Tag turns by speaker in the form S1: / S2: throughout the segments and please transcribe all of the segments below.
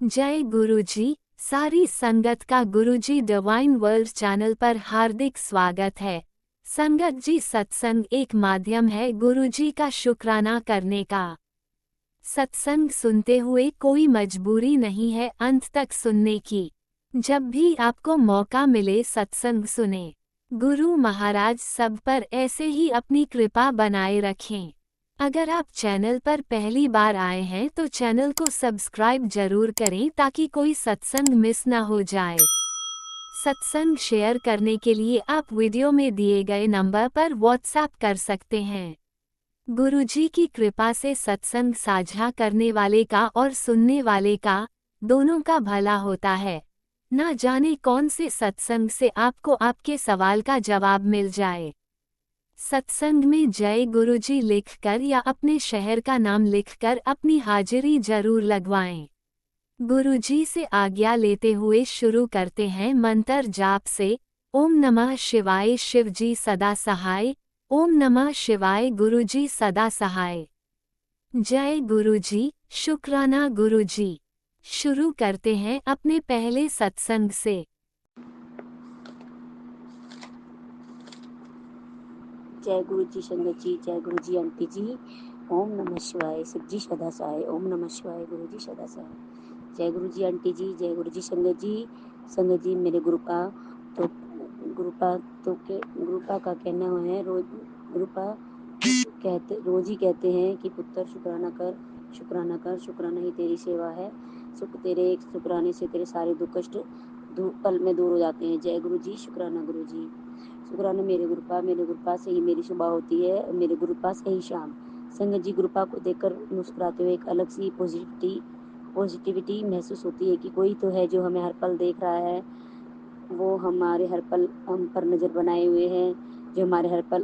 S1: जय गुरुजी। सारी संगत का गुरुजी डिवाइन वर्ल्ड चैनल पर हार्दिक स्वागत है। संगत जी, सत्संग एक माध्यम है गुरुजी का शुक्राना करने का। सत्संग सुनते हुए कोई मजबूरी नहीं है अंत तक सुनने की। जब भी आपको मौका मिले सत्संग सुने। गुरु महाराज सब पर ऐसे ही अपनी कृपा बनाए रखें। अगर आप चैनल पर पहली बार आए हैं तो चैनल को सब्सक्राइब जरूर करें ताकि कोई सत्संग मिस ना हो जाए। सत्संग शेयर करने के लिए आप वीडियो में दिए गए नंबर पर व्हाट्सएप कर सकते हैं। गुरुजी की कृपा से सत्संग साझा करने वाले का और सुनने वाले का दोनों का भला होता है। ना जाने कौन से सत्संग से आपको आपके सवाल का जवाब मिल जाए। सत्संग में जय गुरुजी लिखकर या अपने शहर का नाम लिखकर अपनी हाजिरी जरूर लगवाएं। गुरुजी से आज्ञा लेते हुए शुरू करते हैं मंत्र जाप से। ओम नमः शिवाय शिवजी सदा सहाय। ओम नमः शिवाय गुरुजी सदा सहाय। जय गुरुजी, शुक्राना गुरुजी। शुरू करते हैं अपने पहले सत्संग से।
S2: जय गुरु जी संगत जी, जय गुरु जी आंटी जी। ओम नमः शिवाय शिवजी सदा सहाय। ओम नमः शिवाय गुरु जी सदा सहाय। जय गुरु जी आंटी जी, जय गुरु जी संगत जी। संगत जी, मेरे तो गुरुपा का कहना है गुरुपा रोज ही कहते हैं कि पुत्र शुक्राना कर, शुक्राना कर, शुक्राना ही तेरी सेवा है। तेरे एक शुक्राने से तेरे सारे दुख कष्ट पल में दूर हो जाते हैं। जय गुरु जी, शुक्राना गुरु जी। शुक्राना मेरे गुरुपा से ही मेरी सुबह होती है और मेरे गुरुपा से ही शाम। संगत जी, गुरुपा को देखकर मुस्कुराते हुए एक अलग सी पॉजिटिविटी महसूस होती है कि कोई तो है जो हमें हर पल देख रहा है। वो हमारे हर पल हम पर नज़र बनाए हुए हैं, जो हमारे हर पल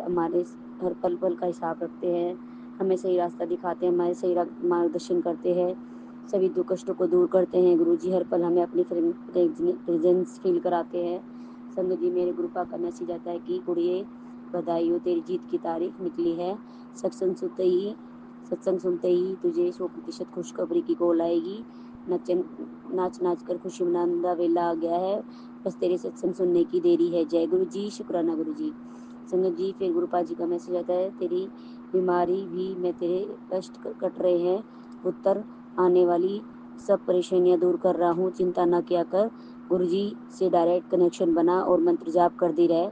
S2: का हिसाब रखते हैं, हमें सही रास्ता दिखाते हैं, हमारे सही मार्गदर्शन करते हैं, सभी दुख कष्टों को दूर करते हैं। गुरुजी हर पल हमें अपनी प्रेजेंस फील कराते हैं। संगत जी, मेरे गुरुपा का मैसेज आता है कि कुड़िए बधाई हो, तेरी जीत की तारीख निकली है। सत्संग सुनते ही तुझे 100% खुशखबरी की कॉल आएगी। नाच नाच कर खुशी मनाने का वेला आ गया है, बस तेरे सत्संग सुनने की देरी है। जय गुरु जी, शुक्राना गुरु जी। संगत जी, फिर गुरुपा जी का मैसेज आता है, तेरी बीमारी भी मैं तेरे कष्ट कट रहे हैं पुत्र, आने वाली सब परेशानियां दूर कर रहा हूँ, चिंता ना किया कर। गुरुजी से डायरेक्ट कनेक्शन बना और मंत्र जाप करती रहे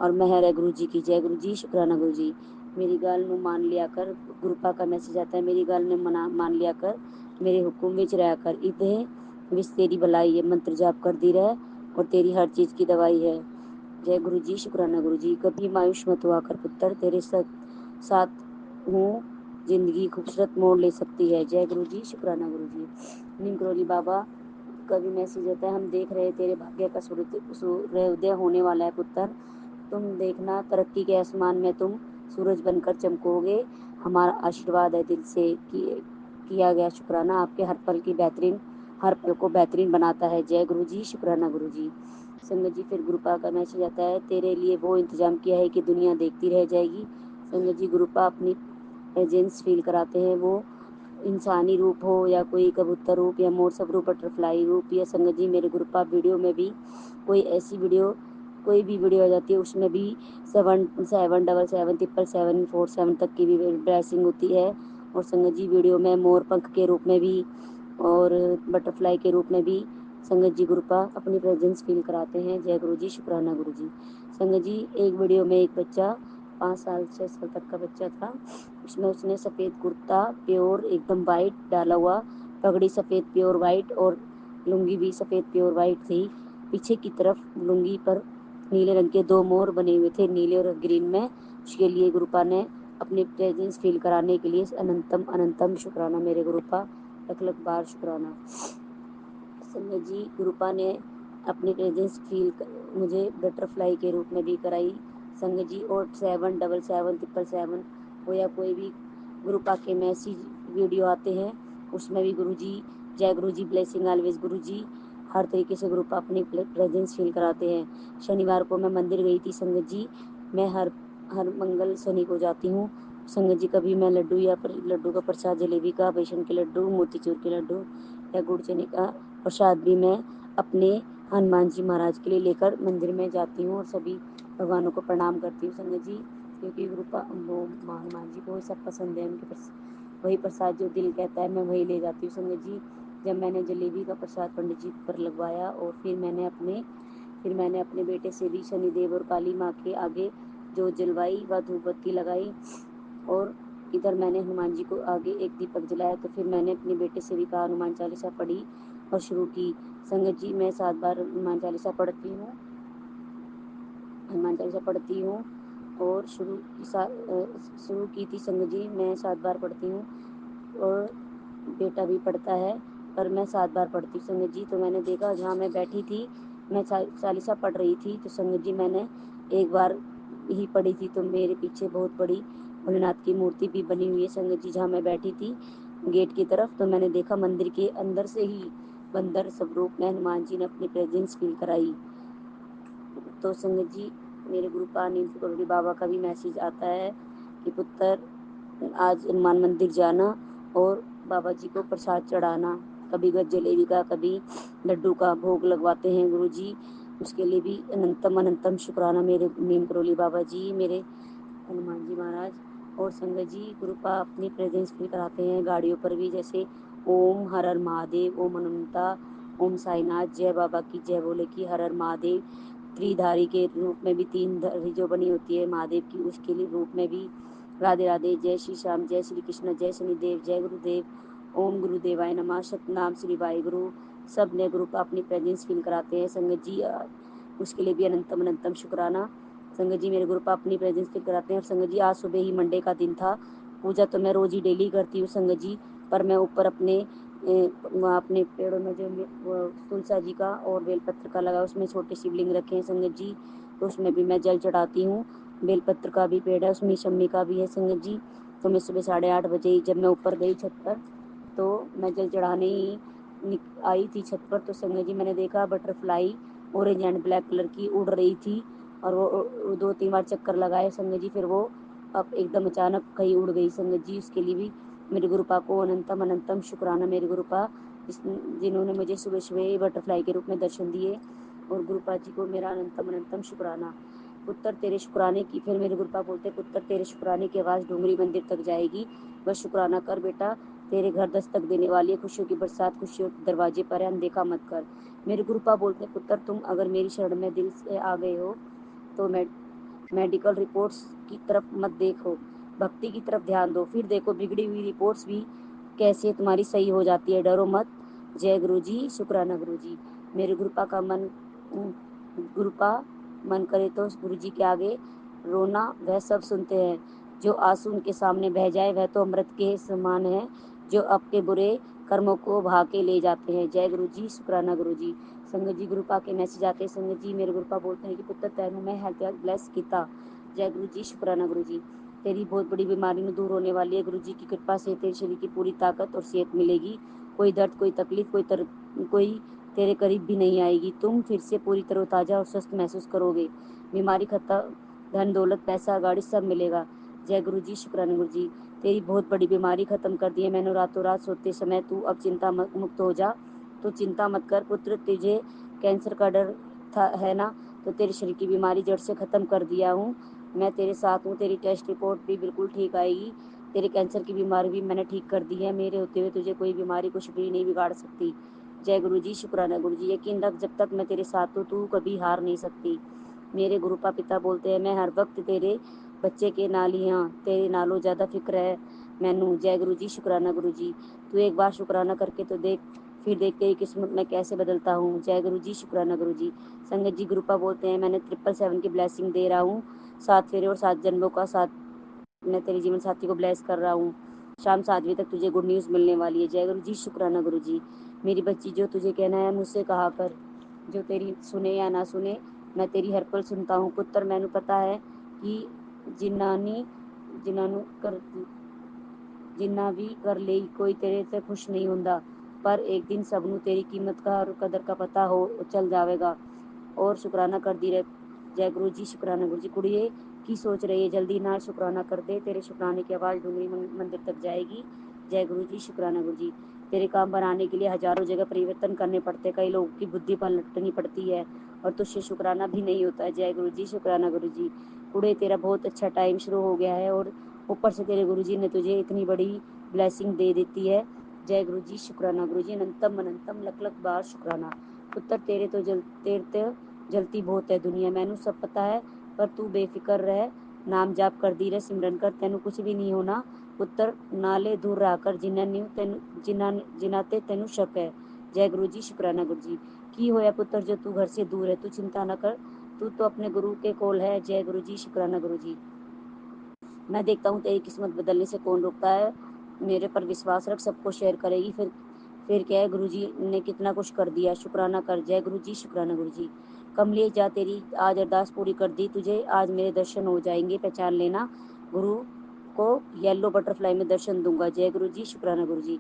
S2: और मेहर है गुरुजी की। जय गुरुजी, शुक्राना गुरुजी। मेरी गाल ਨੂੰ मान लिया कर, गुरुपा का मैसेज आता है, मेरी गाल ने मान लिया कर, मेरे हुक्म विच रहा कर, इतने विच तेरी भलाई है। मंत्र जाप करती रहे और तेरी हर चीज़ की दवाई है। जय गुरु जी, शुक्राना गुरु जी। कभी मायूस मत हुआ कर पुत्र, तेरे साथ हूँ, जिंदगी खूबसूरत मोड़ ले सकती है। जय गुरु जी, शुक्राना गुरु जी। नीम करोली बाबा कभी मैसेज आता है, हम देख रहे तेरे भाग्य का सूर्योदय होने वाला है पुत्र, तुम देखना तरक्की के आसमान में तुम सूरज बनकर चमकोगे। हमारा आशीर्वाद है दिल से किया गया शुक्राना आपके हर पल को बेहतरीन बनाता है। जय गुरु जी, शुक्राना गुरु जी। संगत जी, फिर गुरुपा का मैसेज आता है, तेरे लिए वो इंतजाम किया है कि दुनिया देखती रह जाएगी। संगत जी, गुरुपा अपनी प्रेजेंस फील कराते हैं, वो इंसानी रूप हो या कोई कबूतर रूप या मोर सब रूप, बटरफ्लाई रूप, या संगत जी मेरे ग्रुप वीडियो में भी कोई भी वीडियो आ जाती है, उसमें भी 77777747 तक की भी ड्रेसिंग होती है। और संगत जी, वीडियो में मोर पंख के रूप में भी और बटरफ्लाई के रूप में भी संगत जी गुरुपा अपनी प्रेजेंस फील कराते हैं। जय गुरु जी, शुक्राना गुरु जी। संगत जी, एक वीडियो में एक बच्चा 5 साल 6 साल तक का बच्चा था, उसमें उसने सफ़ेद कुर्ता प्योर एकदम वाइट डाला हुआ, पगड़ी सफ़ेद प्योर वाइट और लुंगी भी सफ़ेद प्योर वाइट थी। पीछे की तरफ लुंगी पर नीले रंग के 2 मोर बने हुए थे, नीले और ग्रीन में। उसके लिए गुरुपा ने अपनी प्रेजेंस फील कराने के लिए अनंतम अनंतम शुक्राना मेरे गुरुपा, लख लख बार शुक्राना। संगत जी, गुरुपा ने अपनी प्रेजेंस फील मुझे बटरफ्लाई के रूप में भी कराई। संगत जी, और 777777 हो या कोई भी गुरुपा के मैसेज वीडियो आते हैं, उसमें भी गुरुजी जय गुरुजी, ब्लेसिंग ऑलवेज गुरुजी, हर तरीके से गुरुपा अपनी प्रेजेंस फील कराते हैं। शनिवार को मैं मंदिर गई थी संगत जी, मैं हर मंगल शनि को जाती हूँ। संगत जी कभी मैं लड्डू या लड्डू का प्रसाद, जलेबी का, बेसन के लड्डू, मोतीचूर के लड्डू या गुड़ चने का प्रसाद भी मैं अपने हनुमान जी महाराज के लिए लेकर मंदिर में जाती हूँ और सभी भगवानों को प्रणाम करती हूँ संगत जी, क्योंकि वो हनुमान जी को सब पसंद है। उनके वही प्रसाद जो दिल कहता है मैं वही ले जाती हूँ संगत जी। जब मैंने जलेबी का प्रसाद पंडित जी पर लगवाया और फिर मैंने अपने बेटे से भी शनिदेव और काली माँ के आगे जो जलवाई व धूप बत्ती लगाई और इधर मैंने हनुमान जी को आगे एक दीपक जलाया। तो फिर मैंने अपने बेटे से भी कहा हनुमान चालीसा पढ़ी और शुरू की। संगत जी मैं 7 बार हनुमान चालीसा पढ़ती हूँ और शुरू की थी संगत जी, मैं 7 बार पढ़ती हूँ और बेटा भी पढ़ता है, पर मैं 7 बार पढ़ती हूँ संगत जी। तो मैंने देखा जहाँ मैं बैठी थी मैं चालीसा पढ़ रही थी, तो संगत जी मैंने एक बार ही पढ़ी थी। तो मेरे पीछे बहुत बड़ी भोलेनाथ की मूर्ति भी बनी हुई है संगत जी, जहाँ मैं बैठी थी गेट की तरफ। तो मैंने देखा मंदिर के अंदर से ही बंदर स्वरूप में हनुमान जी ने अपनी प्रेजेंस फील कराई। तो संगत जी मेरे गुरु नीम बाबा का भी मैसेज आता है कि पुत्र आज हनुमान मंदिर जाना और बाबा जी को प्रसाद चढ़ाना, कभी जलेबी का कभी लड्डू का भोग लगवाते हैं गुरु जी, उसके लिए भी अनंतम अनंतम शुक्राना मेरे नीम करोली बाबा जी, मेरे हनुमान जी महाराज। और संगत जी कृपा अपनी प्रेजेंस फील कराते हैं गाड़ियों पर भी, जैसे ओम हर हर महादेव, ओम अनंता, ओम साईनाथ, जय बाबा की जय बोले की, हर हर महादेव। त्रिधारी के रूप में भी 3 धारी जो बनी होती है महादेव की, उसके लिए रूप में भी राधे राधे, जय श्री श्याम, जय श्री कृष्ण, जय शनिदेव, जय गुरुदेव, ओम गुरुदेवाय नमः, सतनाम श्री वाहे गुरु। सब ने गुरु का अपनी प्रेजेंस फील कराते हैं संगत जी, उसके लिए भी अनंतम अनंतम शुक्राना। संगत जी मेरे गुरु पाप अपनी प्रेजेंस फील कराते हैं। और संगत जी आज सुबह ही मंडे का दिन था, पूजा तो मैं रोज ही डेली करती हूँ संगत जी, पर मैं ऊपर अपने पेड़ों में जो तुलसा जी का और बेलपत्र का लगा उसमें छोटे शिवलिंग रखे हैं संगत जी, तो उसमें भी मैं जल चढ़ाती हूँ। बेलपत्र का भी पेड़ है, उसमें शम्मी का भी है संगत जी। तो मैं सुबह 8:30 बजे ही जब मैं ऊपर गई छत पर, तो मैं जल चढ़ाने ही आई थी छत पर, तो संगत जी मैंने देखा butterfly orange and black colour की उड़ रही थी और वो 2-3 बार चक्कर लगाए संगत जी, फिर वो अब एकदम अचानक कहीं उड़ गई संगत जी। उसके लिए भी मेरे गुरुपा को अनंतम अनंतम शुक्राना मेरे गुरुपा, जिन्होंने मुझे सुबह सुबह बटरफ्लाई के रूप में दर्शन दिए। और गुरुपा जी को मेरा अनंतम अनंतम शुक्राना। पुत्र तेरे शुक्राने की, फिर मेरे गुरुपा बोलते पुत्र तेरे शुक्राने की आवाज़ डूंगरी मंदिर तक जाएगी, बस शुक्राना कर बेटा, तेरे घर दस्तक देने वाली है, खुशियों की बरसात खुशियों के दरवाजे पर है, अनदेखा मत कर। मेरे गुरुपा बोलते पुत्र तुम अगर मेरी शरण में दिल से आ गए हो तो मेडिकल रिपोर्ट्स की तरफ मत देखो, भक्ति की तरफ ध्यान दो, फिर देखो बिगड़ी हुई रिपोर्ट्स भी कैसे तुम्हारी सही हो जाती है, डरो मत। जय गुरु जी, शुक्राना गुरु जी। मेरे गुरुपा मन करे तो गुरु जी के आगे रोना वह सब सुनते हैं, जो आंसू उनके सामने बह जाए वह तो अमृत के समान है, जो आपके बुरे कर्मों को बहा के ले जाते हैं। जय गुरु जी, शुक्राना गुरु जी। संगत जी गुरुपा के मैसेज आते हैं संगत जी, मेरे गुरुपा बोलते हैं कि पुत्र तैनू मैं हेल्थ ब्लेस किता। जय गुरु जी, शुक्राना गुरु जी। तेरी बहुत बड़ी बीमारी में दूर होने वाली है, गुरु जी की कृपा से तेरे शरीर की पूरी ताकत और सेहत मिलेगी, कोई दर्द कोई तकलीफ कोई तेरे करीब भी नहीं आएगी, तुम फिर से पूरी तरोताज़ा और स्वस्थ महसूस करोगे, बीमारी खत्म, धन दौलत पैसा गाड़ी सब मिलेगा। जय गुरु जी, शुक्राना गुरु जी। तेरी बहुत बड़ी बीमारी खत्म कर दी है मैंने रातों रात सोते समय, तू अब चिंता मुक्त हो जा। तो चिंता मत कर पुत्र, तुझे कैंसर का डर था है ना, तो तेरे शरीर की बीमारी जड़ से ख़त्म कर दिया हूँ, मैं तेरे साथ हूँ, तेरी टेस्ट रिपोर्ट भी बिल्कुल ठीक आएगी, तेरे कैंसर की बीमारी भी मैंने ठीक कर दी है, मेरे होते हुए तुझे कोई बीमारी कुछ भी नहीं बिगाड़ सकती। जय गुरु जी, शुक्राना गुरु जी। यकीन रख जब तक मैं तेरे साथ हूँ तू कभी हार नहीं सकती। मेरे गुरुपा पिता बोलते हैं मैं हर वक्त तेरे बच्चे के नाल ही हाँ, तेरे नालों ज़्यादा फिक्र है मैनू। जय गुरु जी, शुक्राना गुरु जी। तू एक बार शुक्राना करके तो देख, फिर देख तेरी किस्मत में कैसे बदलता हूँ। जय गुरु जी, शुक्राना गुरु जी। संगत जी गुरुपा बोलते हैं मैंने 777 की ब्लेसिंग दे रहा हूँ, 7 फेरे और 7 जन्मों का साथ मैं तेरे जीवन साथी को ब्लेस कर रहा हूँ, शाम 7 बजे तक तुझे गुड न्यूज़ मिलने वाली है। जय गुरु जी, शुक्राना गुरु जी। मेरी बच्ची जो तुझे कहना है मुझसे कहा कर, जो तेरी सुने या ना सुने मैं तेरी हर पल सुनता हूँ पुत्र। मैंने पता है कि जिन्नानी जिन्नानू कर जिन्ना भी कर ले कोई तेरे से खुश नहीं होंदा, पर एक दिन सबनू तेरी कीमत का और कदर का पता हो चल जाएगा और शुक्राना कर दी रहे। जय गुरु जी, शुक्राना गुरु जी। कुड़िए की सोच रही है, जल्दी ना शुक्राना कर दे, तेरे शुक्राने की आवाज़ डूंगरी मंदिर तक जाएगी। जय गुरु जी, शुक्राना गुरु जी। तेरे काम बनाने के लिए हजारों जगह परिवर्तन करने पड़ते, कई लोगों की बुद्धि पर लटकनी पड़ती है और तुझसे शुक्राना भी नहीं होता है। जय गुरु जी, शुक्राना गुरु जी। कुड़े तेरा बहुत अच्छा टाइम शुरू हो गया है और ऊपर से तेरे गुरु जी ने तुझे इतनी बड़ी ब्लेसिंग दे देती है। जय गुरु जी, शुक्राना गुरु जी। अनंतम अनंतम लख लख बार शुक्राना। पुत्र तेरे तो जलती बहुत है दुनिया, मैनू सब पता है, पर तू बेफिक्र रह, नाम जाप कर दी रह, सिमरन कर, तेनू कुछ भी नहीं होना। पुत्र नाले दूर रहकर जिन्ना ते तेनू शक है। जय गुरु जी, शुक्राना गुरु जी। की होया पुत्र जो तू घर से दूर है, तू चिंता न कर, तू तो अपने गुरु के कोल है। जय गुरु जी, शुक्राना गुरु जी। मैं देखता हूँ तेरी किस्मत बदलने से कौन रोकता है, मेरे पर विश्वास रख, सबको शेयर करेगी। फिर क्या है, गुरु जी ने कितना कुछ कर दिया, शुक्राना कर। जय गुरु जी, शुक्राना गुरु जी। कमली जा, तेरी आज अरदास पूरी कर दी, तुझे आज मेरे दर्शन हो जाएंगे, पहचान लेना। गुरु को येलो बटरफ्लाई में दर्शन दूंगा। जय गुरु जी, शुक्राना गुरु जी।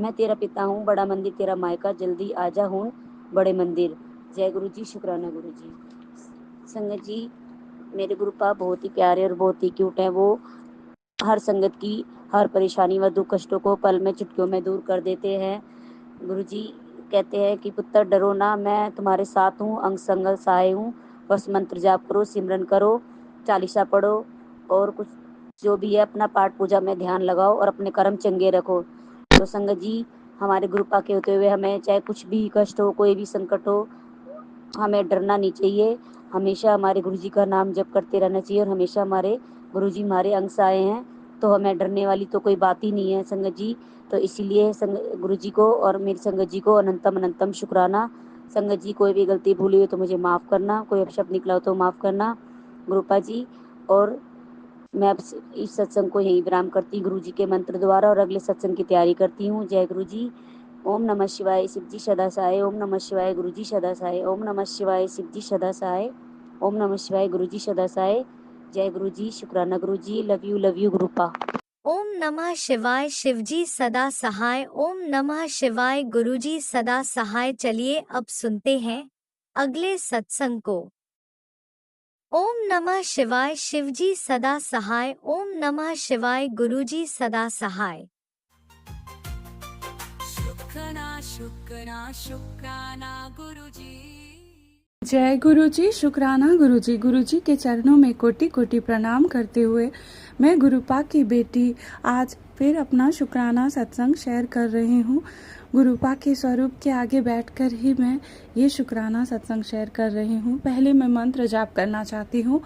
S2: मैं तेरा पिता हूँ, बड़ा मंदिर तेरा मायका, जल्दी आजा हूँ बड़े मंदिर। जय गुरु जी, शुक्राना गुरु जी। संगत जी, मेरे गुरु पाप बहुत ही प्यारे और बहुत ही क्यूट हैं। वो हर संगत की हर परेशानी व दुख कष्टों को पल में चुटकियों में दूर कर देते हैं। गुरु जी कहते हैं कि पुत्र डरो ना, मैं तुम्हारे साथ हूँ, अंग संग सहाय हूँ। बस मंत्र जाप करो, सिमरन करो, चालीसा पढ़ो और कुछ जो भी है अपना पाठ पूजा में ध्यान लगाओ और अपने कर्म चंगे रखो। तो संगत जी, हमारे गुरुपा के होते हुए हमें चाहे कुछ भी कष्ट हो, कोई भी संकट हो, हमें डरना नहीं चाहिए। हमेशा हमारे गुरुजी का नाम जप करते रहना चाहिए और हमेशा हमारे गुरुजी हमारे अंग से आए हैं, तो हमें डरने वाली तो कोई बात ही नहीं है संगत जी। तो इसीलिए गुरुजी को और मेरी संगत जी को अनंतम अनंतम शुक्राना। संगत जी, कोई भी गलती भूली हो तो मुझे माफ़ करना, कोई अपशब्द निकला हो तो माफ़ करना गुरुपा जी। और मैं अब इस सत्संग को यहीं विराम करती गुरु जी के मंत्र द्वारा और अगले सत्संग की तैयारी करती हूँ। जय गुरु जी। ओम नमः शिवाय, शिव जी सदा सहाय। ओम नमः शिवाय, गुरु जी सदा सहाय। ओम नमः शिवाय, शिव जी सदा सहाय। ओम नमः शिवाय, गुरु जी सदा सहाय। जय गुरु जी, शुक्राना गुरु जी। Love you गुरुपा।
S1: ओम नमः शिवाय, शिवजी सदा सहाय। ओम नमः शिवाय, गुरुजी सदा सहाय। चलिए अब सुनते हैं अगले सत्संग को। ओम नमः शिवाय, शिवजी सदा सहाय। ओम नमः शिवाय, गुरुजी सदा सहाय। शुक्राना गुरुजी।
S3: जय गुरु जी, शुक्राना गुरु जी। गुरु जी के चरणों में कोटि कोटि प्रणाम करते हुए मैं गुरुपा की बेटी आज फिर अपना शुक्राना सत्संग शेयर कर रही हूँ। गुरुपा के स्वरूप के आगे बैठकर ही मैं ये शुक्राना सत्संग शेयर कर रही हूँ। पहले मैं मंत्र जाप करना चाहती हूँ।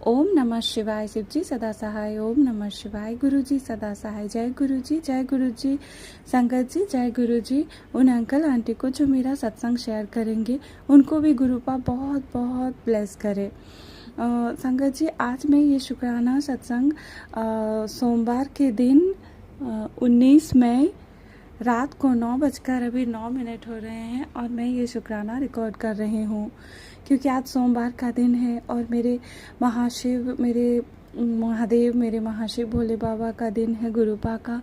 S3: ओम नमः शिवाय, शिव जी सदा सहाय। ओम नमः शिवाय, गुरु जी सदा सहाय। जय गुरु जी, जय गुरु जी। संगत जी, जय गुरु जी। उन अंकल आंटी को जो मेरा सत्संग शेयर करेंगे उनको भी गुरुपा बहुत बहुत ब्लेस करे। संगत जी, आज मैं ये शुक्राना सत्संग सोमवार के दिन 19 मई रात को 9:09 हो रहे हैं और मैं ये शुक्राना रिकॉर्ड कर रही हूँ क्योंकि आज सोमवार का दिन है और मेरे महाशिव, मेरे महादेव, मेरे महाशिव भोले बाबा का दिन है, गुरुपा का।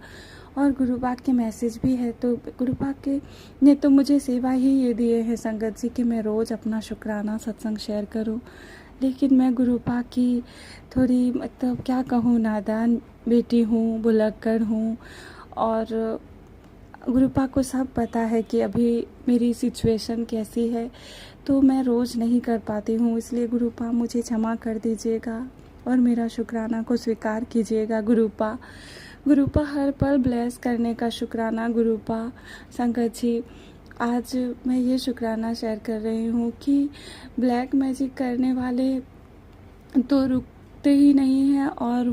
S3: और गुरुपा के मैसेज भी है, तो गुरुपा के ने तो मुझे सेवा ही ये दिए हैं संगत जी कि मैं रोज़ अपना शुक्राना सत्संग शेयर करूँ। लेकिन मैं गुरुपा की थोड़ी मतलब क्या कहूँ, नादान बेटी हूँ, भुलक्कड़ हूँ और गुरुपा को सब पता है कि अभी मेरी सिचुएशन कैसी है, तो मैं रोज़ नहीं कर पाती हूँ। इसलिए गुरुपा मुझे क्षमा कर दीजिएगा और मेरा शुक्राना को स्वीकार कीजिएगा। गुरुपा हर पल ब्लेस करने का शुक्राना गुरुपा। संगत जी, आज मैं ये शुक्राना शेयर कर रही हूँ कि ब्लैक मैजिक करने वाले तो रुकते ही नहीं हैं और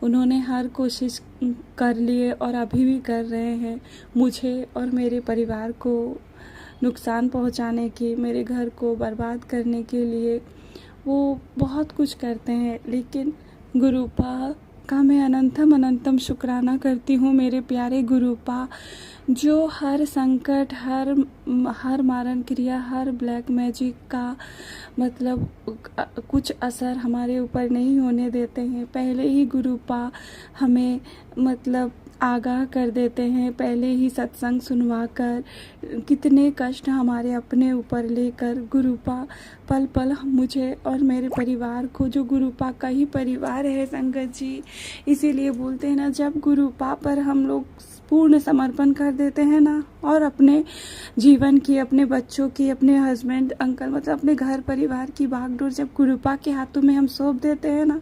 S3: उन्होंने हर कोशिश कर लिए और अभी भी कर रहे हैं मुझे और मेरे परिवार को नुकसान पहुंचाने की, मेरे घर को बर्बाद करने के लिए। वो बहुत कुछ करते हैं, लेकिन गुरुपा का मैं अनंतम शुक्राना करती हूँ। मेरे प्यारे गुरुपा जो हर संकट, हर मारण क्रिया, हर ब्लैक मैजिक का मतलब कुछ असर हमारे ऊपर नहीं होने देते हैं। पहले ही गुरुपा हमें मतलब आगाह कर देते हैं पहले ही सत्संग सुनवाकर, कितने कष्ट हमारे अपने ऊपर लेकर गुरुपा पल पल मुझे और मेरे परिवार को, जो गुरुपा का ही परिवार है संगत जी। इसीलिए बोलते हैं ना, जब गुरुपा पर हम लोग पूर्ण समर्पण कर देते हैं ना, और अपने जीवन की, अपने बच्चों की, अपने हस्बैंड अंकल मतलब अपने घर परिवार की भागदौड़ जब गुरुपा के हाथों में हम सौंप देते हैं ना,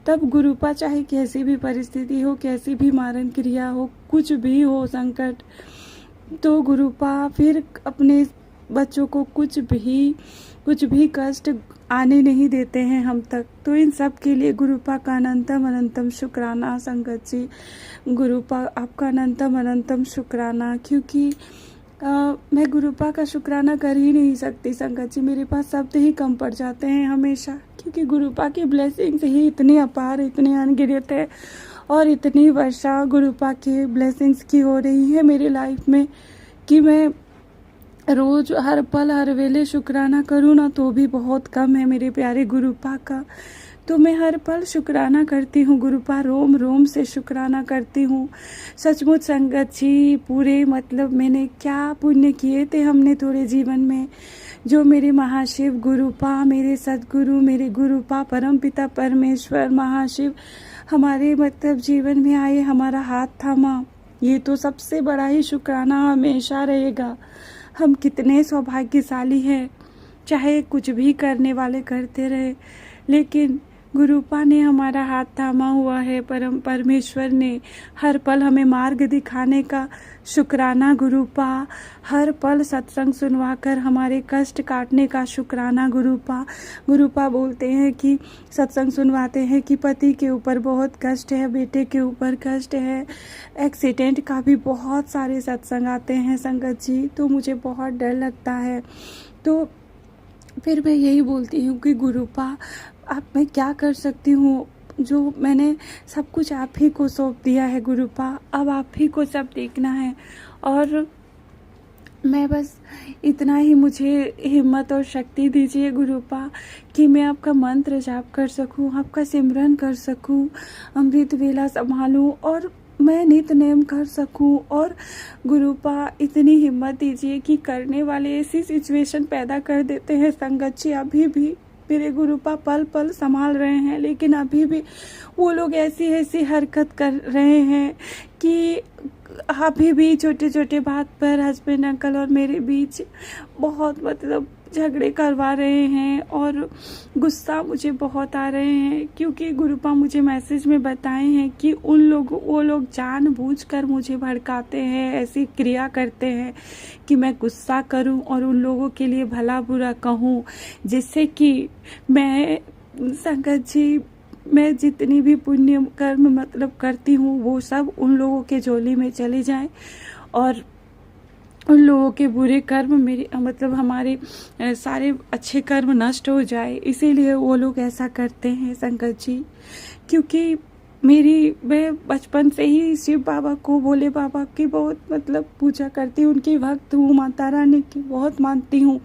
S3: तब गुरुपा चाहे कैसी भी परिस्थिति हो, कैसी भी मारण क्रिया हो, कुछ भी हो संकट, तो गुरुपा फिर अपने बच्चों को कुछ भी कष्ट आने नहीं देते हैं हम तक। तो इन सब के लिए गुरुपा का अनंतम शुक्राना संगत जी। गुरुपा आपका अनंतम शुक्राना, क्योंकि मैं गुरुपा का शुक्राना कर ही नहीं सकती संगत जी। मेरे पास शब्द ही कम पड़ जाते हैं हमेशा, क्योंकि गुरुपा की ब्लेसिंग्स ही इतनी अपार, इतनी अनगिनत है, और इतनी वर्षा गुरुपा के ब्लेसिंग्स की हो रही है मेरी लाइफ में कि मैं रोज हर पल हर वेले शुक्राना करूँ ना तो भी बहुत कम है मेरे प्यारे गुरुपा का। तो मैं हर पल शुक्राना करती हूँ गुरुपा, रोम रोम से शुक्राना करती हूँ। सचमुच संगत जी, पूरे मतलब मैंने क्या पुण्य किए थे हमने थोड़े जीवन में, जो मेरे महाशिव गुरुपा, मेरे सदगुरु, मेरे गुरुपा परमपिता परमेश्वर महाशिव हमारे मतलब जीवन में आए, हमारा हाथ थामा, ये तो सबसे बड़ा ही शुक्राना हमेशा रहेगा। हम कितने सौभाग्यशाली हैं, चाहे कुछ भी करने वाले करते रहे, लेकिन गुरुपा ने हमारा हाथ थामा हुआ है। परम परमेश्वर ने हर पल हमें मार्ग दिखाने का शुक्राना गुरुपा, हर पल सत्संग सुनवाकर हमारे कष्ट काटने का शुक्राना गुरुपा। गुरुपा बोलते हैं कि सत्संग सुनवाते हैं कि पति के ऊपर बहुत कष्ट है, बेटे के ऊपर कष्ट है, एक्सीडेंट का भी बहुत सारे सत्संग आते हैं संगत जी, तो मुझे बहुत डर लगता है। तो फिर मैं यही बोलती हूँ कि गुरुपा आप मैं क्या कर सकती हूँ, जो मैंने सब कुछ आप ही को सौंप दिया है गुरुपा, अब आप ही को सब देखना है। और मैं बस इतना ही मुझे हिम्मत और शक्ति दीजिए गुरुपा कि मैं आपका मंत्र जाप कर सकूं, आपका सिमरन कर सकूं, अमृत वेला संभालूं और मैं नित नेम कर सकूं। और गुरुपा इतनी हिम्मत दीजिए कि करने वाले ऐसी सिचुएशन पैदा कर देते हैं संगत जी, अभी भी मेरे गुरुपा पल पल संभाल रहे हैं, लेकिन अभी भी वो लोग ऐसी हरकत कर रहे हैं कि अभी भी छोटे छोटे बात पर हस्बैंड अंकल और मेरे बीच बहुत मतलब झगड़े करवा रहे हैं, और गुस्सा मुझे बहुत आ रहे हैं, क्योंकि गुरुपा मुझे मैसेज में बताए हैं कि वो लोग जानबूझकर मुझे भड़काते हैं, ऐसी क्रिया करते हैं कि मैं गुस्सा करूं और उन लोगों के लिए भला बुरा कहूं, जिससे कि मैं संगत जी, मैं जितनी भी पुण्य कर्म मतलब करती हूँ वो सब उन लोगों के झोली में चले जाएं, और उन लोगों के बुरे कर्म मेरे मतलब हमारे सारे अच्छे कर्म नष्ट हो जाए। इसीलिए वो लोग ऐसा करते हैं संगत जी, क्योंकि मैं बचपन से ही शिव बाबा को, भोले बाबा की बहुत मतलब पूजा करती हूँ, उनकी भक्त हूँ, माता रानी की बहुत मानती हूँ।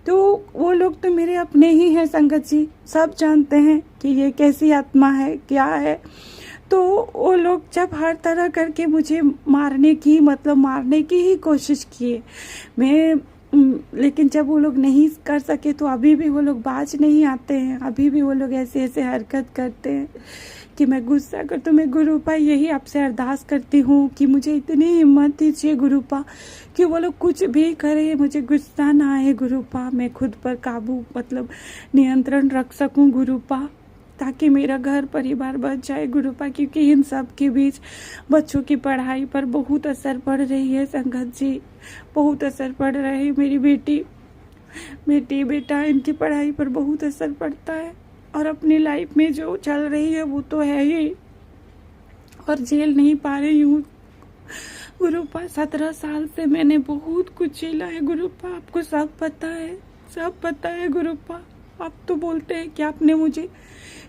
S3: तो वो लोग तो मेरे अपने ही हैं संगत जी, सब जानते हैं कि ये कैसी आत्मा है, क्या है। तो वो लोग जब हर तरह करके मुझे मारने की ही कोशिश किए, लेकिन जब वो लोग नहीं कर सके तो अभी भी वो लोग बाज नहीं आते हैं, अभी भी वो लोग ऐसे हरकत करते हैं कि मैं गुस्सा कर। तो मैं गुरुपा यही आपसे अरदास करती हूँ कि मुझे इतनी हिम्मत दीजिए गुरुपा कि वो लोग कुछ भी करे, मुझे गुस्सा ना आए गुरुपा, मैं खुद पर काबू मतलब नियंत्रण रख सकूँ गुरुपा, ताकि मेरा घर परिवार बच जाए गुरुपा। क्योंकि इन सब के बीच बच्चों की पढ़ाई पर बहुत असर पड़ रही है संगत जी, बहुत असर पड़ रहा है। मेरी बेटी बेटा इनकी पढ़ाई पर बहुत असर पड़ता है, और अपनी लाइफ में जो चल रही है वो तो है ही, और झेल नहीं पा रही हूँ गुरुपा। 17 साल से मैंने बहुत कुछ झेला है गुरुपा, आपको सब पता है गुरुपा। आप तो बोलते हैं कि आपने मुझे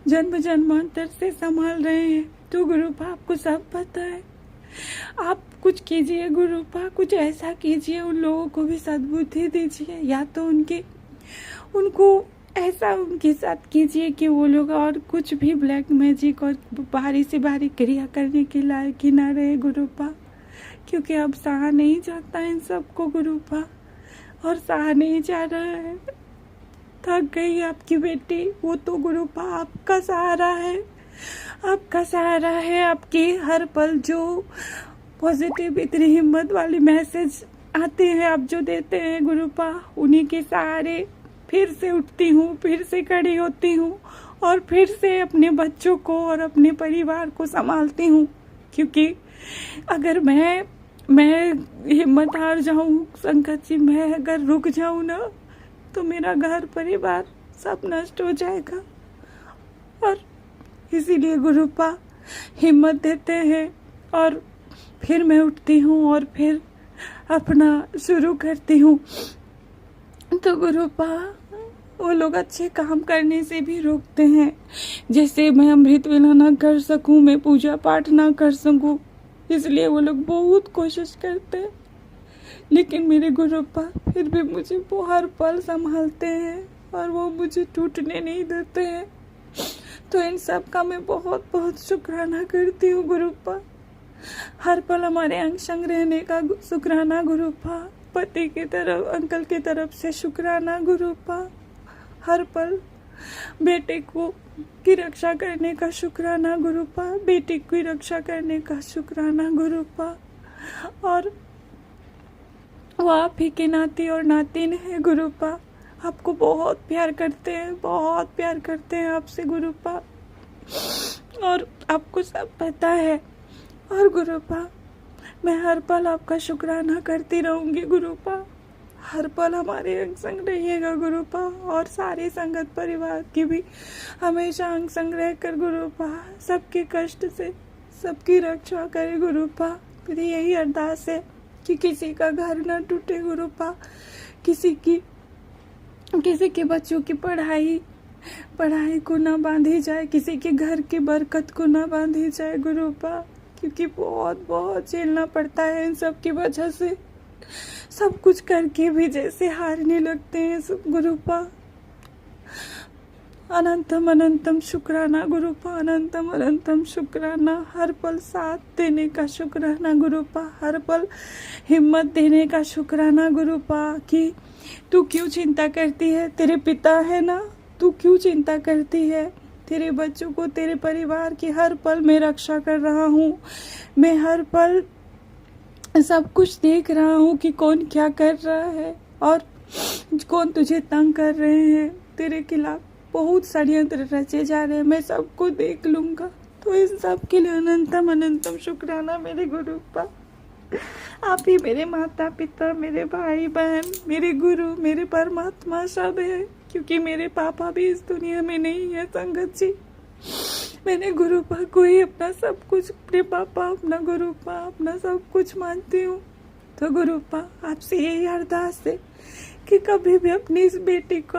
S3: जन्म जन्मांतर से संभाल रहे हैं, तो गुरुपा आपको सब पता है। आप कुछ कीजिए गुरुपा, कुछ ऐसा कीजिए, उन लोगों को भी सद्बुद्धि दीजिए, या तो उनको ऐसा उनके साथ कीजिए कि वो लोग और कुछ भी ब्लैक मैजिक और भारी से भारी क्रिया करने के लायक ही ना रहे गुरुपा, क्योंकि अब सहा नहीं जाता इन सबको गुरुपा, और सहा नहीं जा रहा है। थक गई आपकी बेटी, वो तो गुरुपा आपका सहारा है, आपका सहारा है। आपके हर पल जो पॉजिटिव इतनी हिम्मत वाली मैसेज आते हैं आप जो देते हैं गुरुपा, उन्हीं के सहारे फिर से उठती हूँ, फिर से खड़ी होती हूँ और फिर से अपने बच्चों को और अपने परिवार को संभालती हूँ। क्योंकि अगर मैं हिम्मत हार जाऊँ संकट जी, मैं अगर रुक जाऊँ ना तो मेरा घर परिवार सब नष्ट हो जाएगा। और इसीलिए गुरुपा हिम्मत देते हैं और फिर मैं उठती हूँ और फिर अपना शुरू करती हूँ। तो गुरुपा वो लोग अच्छे काम करने से भी रोकते हैं, जैसे मैं अमृत वेला ना कर सकूं, मैं पूजा पाठ ना कर सकूं, इसलिए वो लोग बहुत कोशिश करते हैं। लेकिन मेरे गुरुपा फिर भी मुझे वो हर पल संभालते हैं और वो मुझे टूटने नहीं देते हैं। तो इन सब का मैं बहुत बहुत शुक्राना करती हूँ गुरुपा। हर पल हमारे अंग संग रहने का शुक्राना गुरुपा, पति की तरफ अंकल की तरफ से शुक्राना गुरुपा, हर पल बेटे को की रक्षा करने का शुक्राना गुरुपा, बेटी की रक्षा करने का शुक्राना गुरुपा। और वो आप ही के नाती और नातिन है गुरुपा, आपको बहुत प्यार करते हैं, बहुत प्यार करते हैं आपसे गुरुपा, और आपको सब पता है। और गुरुपा मैं हर पल आपका शुक्राना करती रहूंगी गुरुपा, हर पल हमारे अंग संग रहिएगा गुरुपा, और सारे संगत परिवार की भी हमेशा अंग संग रहकर गुरुपा सबके कष्ट से सबकी रक्षा करे गुरुपा। मेरी यही अरदास है कि किसी का घर ना टूटे गुरुपा, किसी के बच्चों की पढ़ाई को ना बांधी जाए, किसी के घर की बरकत को ना बांधी जाए गुरुपा, क्योंकि बहुत बहुत झेलना पड़ता है इन सब की वजह से। सब कुछ करके भी जैसे हारने लगते हैं सब गुरुपा। अनंतम अनंतम शुक्राना गुरुपा, अनंतम अनंतम शुक्राना, हर पल साथ देने का शुक्राना गुरुपा, हर पल हिम्मत देने का शुक्राना गुरुपा। कि तू क्यों चिंता करती है, तेरे पिता है ना, तू क्यों चिंता करती है, तेरे बच्चों को, तेरे परिवार की हर पल मैं रक्षा कर रहा हूँ। मैं हर पल सब कुछ देख रहा हूँ कि कौन क्या कर रहा है और कौन तुझे तंग कर रहे हैं, तेरे खिलाफ बहुत षड्यंत्र रचे जा रहे हैं, मैं सबको देख लूँगा। तो इन सब के लिए अनंतम अनंतम शुक्राना मेरे गुरुपा। आप ही मेरे माता पिता, मेरे भाई बहन, मेरे गुरु, मेरे परमात्मा सब है, क्योंकि मेरे पापा भी इस दुनिया में नहीं है संगत जी। मैंने गुरुपा को ही अपना सब कुछ, अपने पापा, अपना गुरुपा, अपना सब कुछ मानती हूँ। तो गुरुपा आपसे यही अरदास है कि कभी भी अपनी इस बेटी को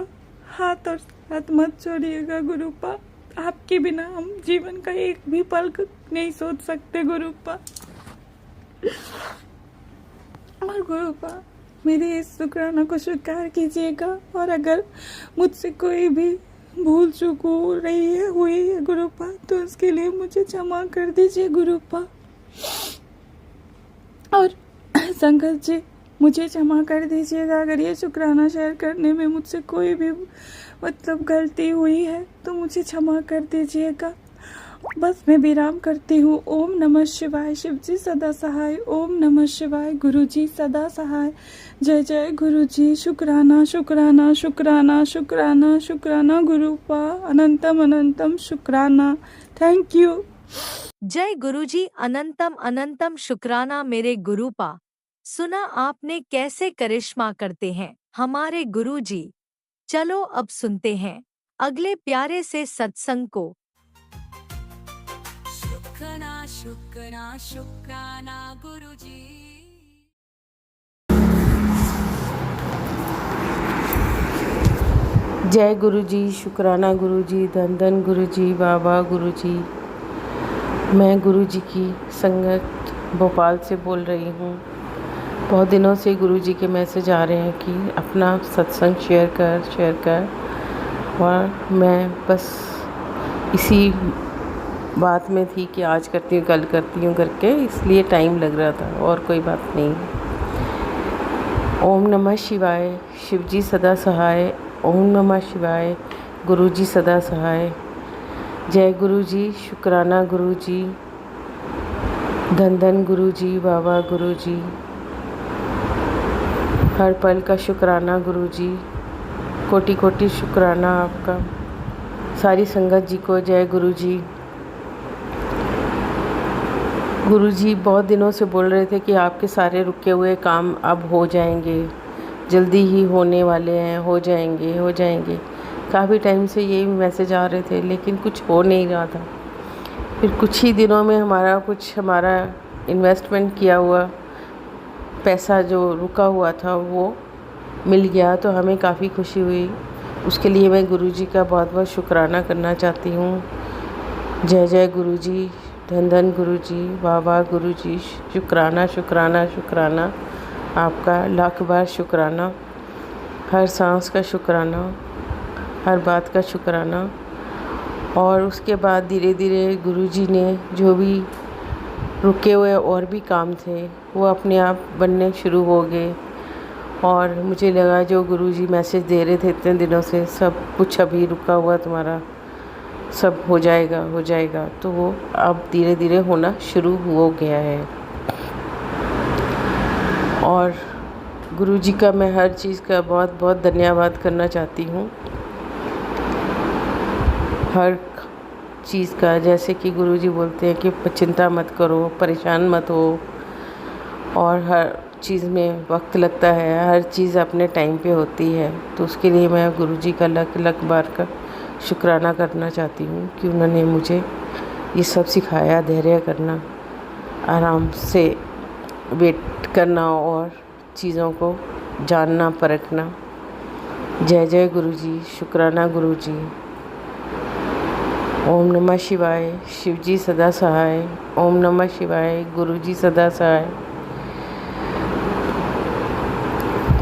S3: हाथ और साथ मत छोड़िएगा गुरुपा। आपके बिना हम जीवन का एक भी पल नहीं सोच सकते गुरुपा। और गुरुपा मेरे इस शुक्राना को स्वीकार कीजिएगा, और अगर मुझसे कोई भी भूल चूक हो रही है, हुई है गुरुपा, तो उसके लिए मुझे क्षमा कर दीजिए गुरुपा। और संगत जी मुझे क्षमा कर दीजिएगा अगर ये शुक्राना शेयर करने में मुझसे कोई भी गलती हुई है, तो मुझे क्षमा कर दीजिएगा। बस मैं विराम करती हूँ। ओम नमः शिवाय, शिव जी सदा सहाय। ओम नमः शिवाय, गुरु जी सदा सहाय। जय जय गुरु जी। शुक्राना शुक्राना शुक्राना शुक्राना शुक्राना गुरुपा, अनंतम अनंतम शुक्राना। Thank you.
S1: जय गुरुजी, अनंतम अनंतम शुक्राना मेरे गुरुपा। सुना आपने कैसे करिश्मा करते हैं हमारे गुरुजी। चलो अब सुनते हैं अगले प्यारे से सत्संग को।
S4: शुक्राना शुक्राना शुक्राना गुरुजी।
S5: जय गुरुजी, शुक्राना गुरुजी, धन धन गुरुजी, बाबा गुरुजी। मैं गुरुजी की संगत भोपाल से बोल रही हूँ। बहुत दिनों से गुरुजी के मैसेज आ रहे हैं कि अपना सत्संग शेयर कर। और मैं बस इसी बात में थी कि आज करती हूँ कल करती हूँ करके, इसलिए टाइम लग रहा था, और कोई बात नहीं। ओम नमः शिवाय, शिवजी सदा सहाय। ओम नमः शिवाय, गुरुजी सदा सहाय। जय गुरुजी, शुक्राना गुरुजी, धन धन गुरुजी, बाबा गुरुजी, हर पल का शुक्राना गुरुजी, कोटि कोटि शुक्राना आपका। सारी संगत जी को जय गुरुजी। गुरुजी बहुत दिनों से बोल रहे थे कि आपके सारे रुके हुए काम अब हो जाएंगे, जल्दी ही होने वाले हैं, हो जाएंगे हो जाएंगे। काफ़ी टाइम से यही मैसेज आ रहे थे, लेकिन कुछ हो नहीं रहा था। फिर कुछ ही दिनों में हमारा इन्वेस्टमेंट किया हुआ पैसा जो रुका हुआ था वो मिल गया, तो हमें काफ़ी खुशी हुई। उसके लिए मैं गुरुजी का बहुत बहुत शुक्राना करना चाहती हूँ। जय जय गुरुजी, धन धन गुरुजी, बाबा गुरुजी, शुक्राना शुक्राना शुक्राना आपका, लाख बार शुक्राना। हर सांस का शुक्राना, हर बात का शुक्राना। और उसके बाद धीरे धीरे गुरुजी ने जो भी रुके हुए और भी काम थे वो अपने आप बनने शुरू हो गए। और मुझे लगा जो गुरुजी मैसेज दे रहे थे इतने दिनों से, सब कुछ अभी रुका हुआ तुम्हारा सब हो जाएगा हो जाएगा, तो वो अब धीरे धीरे होना शुरू हो गया है। और गुरुजी का मैं हर चीज़ का बहुत बहुत धन्यवाद करना चाहती हूँ। हर चीज़ का, जैसे कि गुरुजी बोलते हैं कि चिंता मत करो, परेशान मत हो, और हर चीज़ में वक्त लगता है, हर चीज़ अपने टाइम पे होती है। तो उसके लिए मैं गुरुजी का लख लख बार का शुक्राना करना चाहती हूँ कि उन्होंने मुझे ये सब सिखाया, धैर्य करना, आराम से वेट करना और चीज़ों को जानना परखना। जय जय गुरुजी, शुक्राना गुरुजी। ओम नमः शिवाय, शिवजी सदा सहाय। ओम नमः शिवाय, गुरुजी सदा सहाय।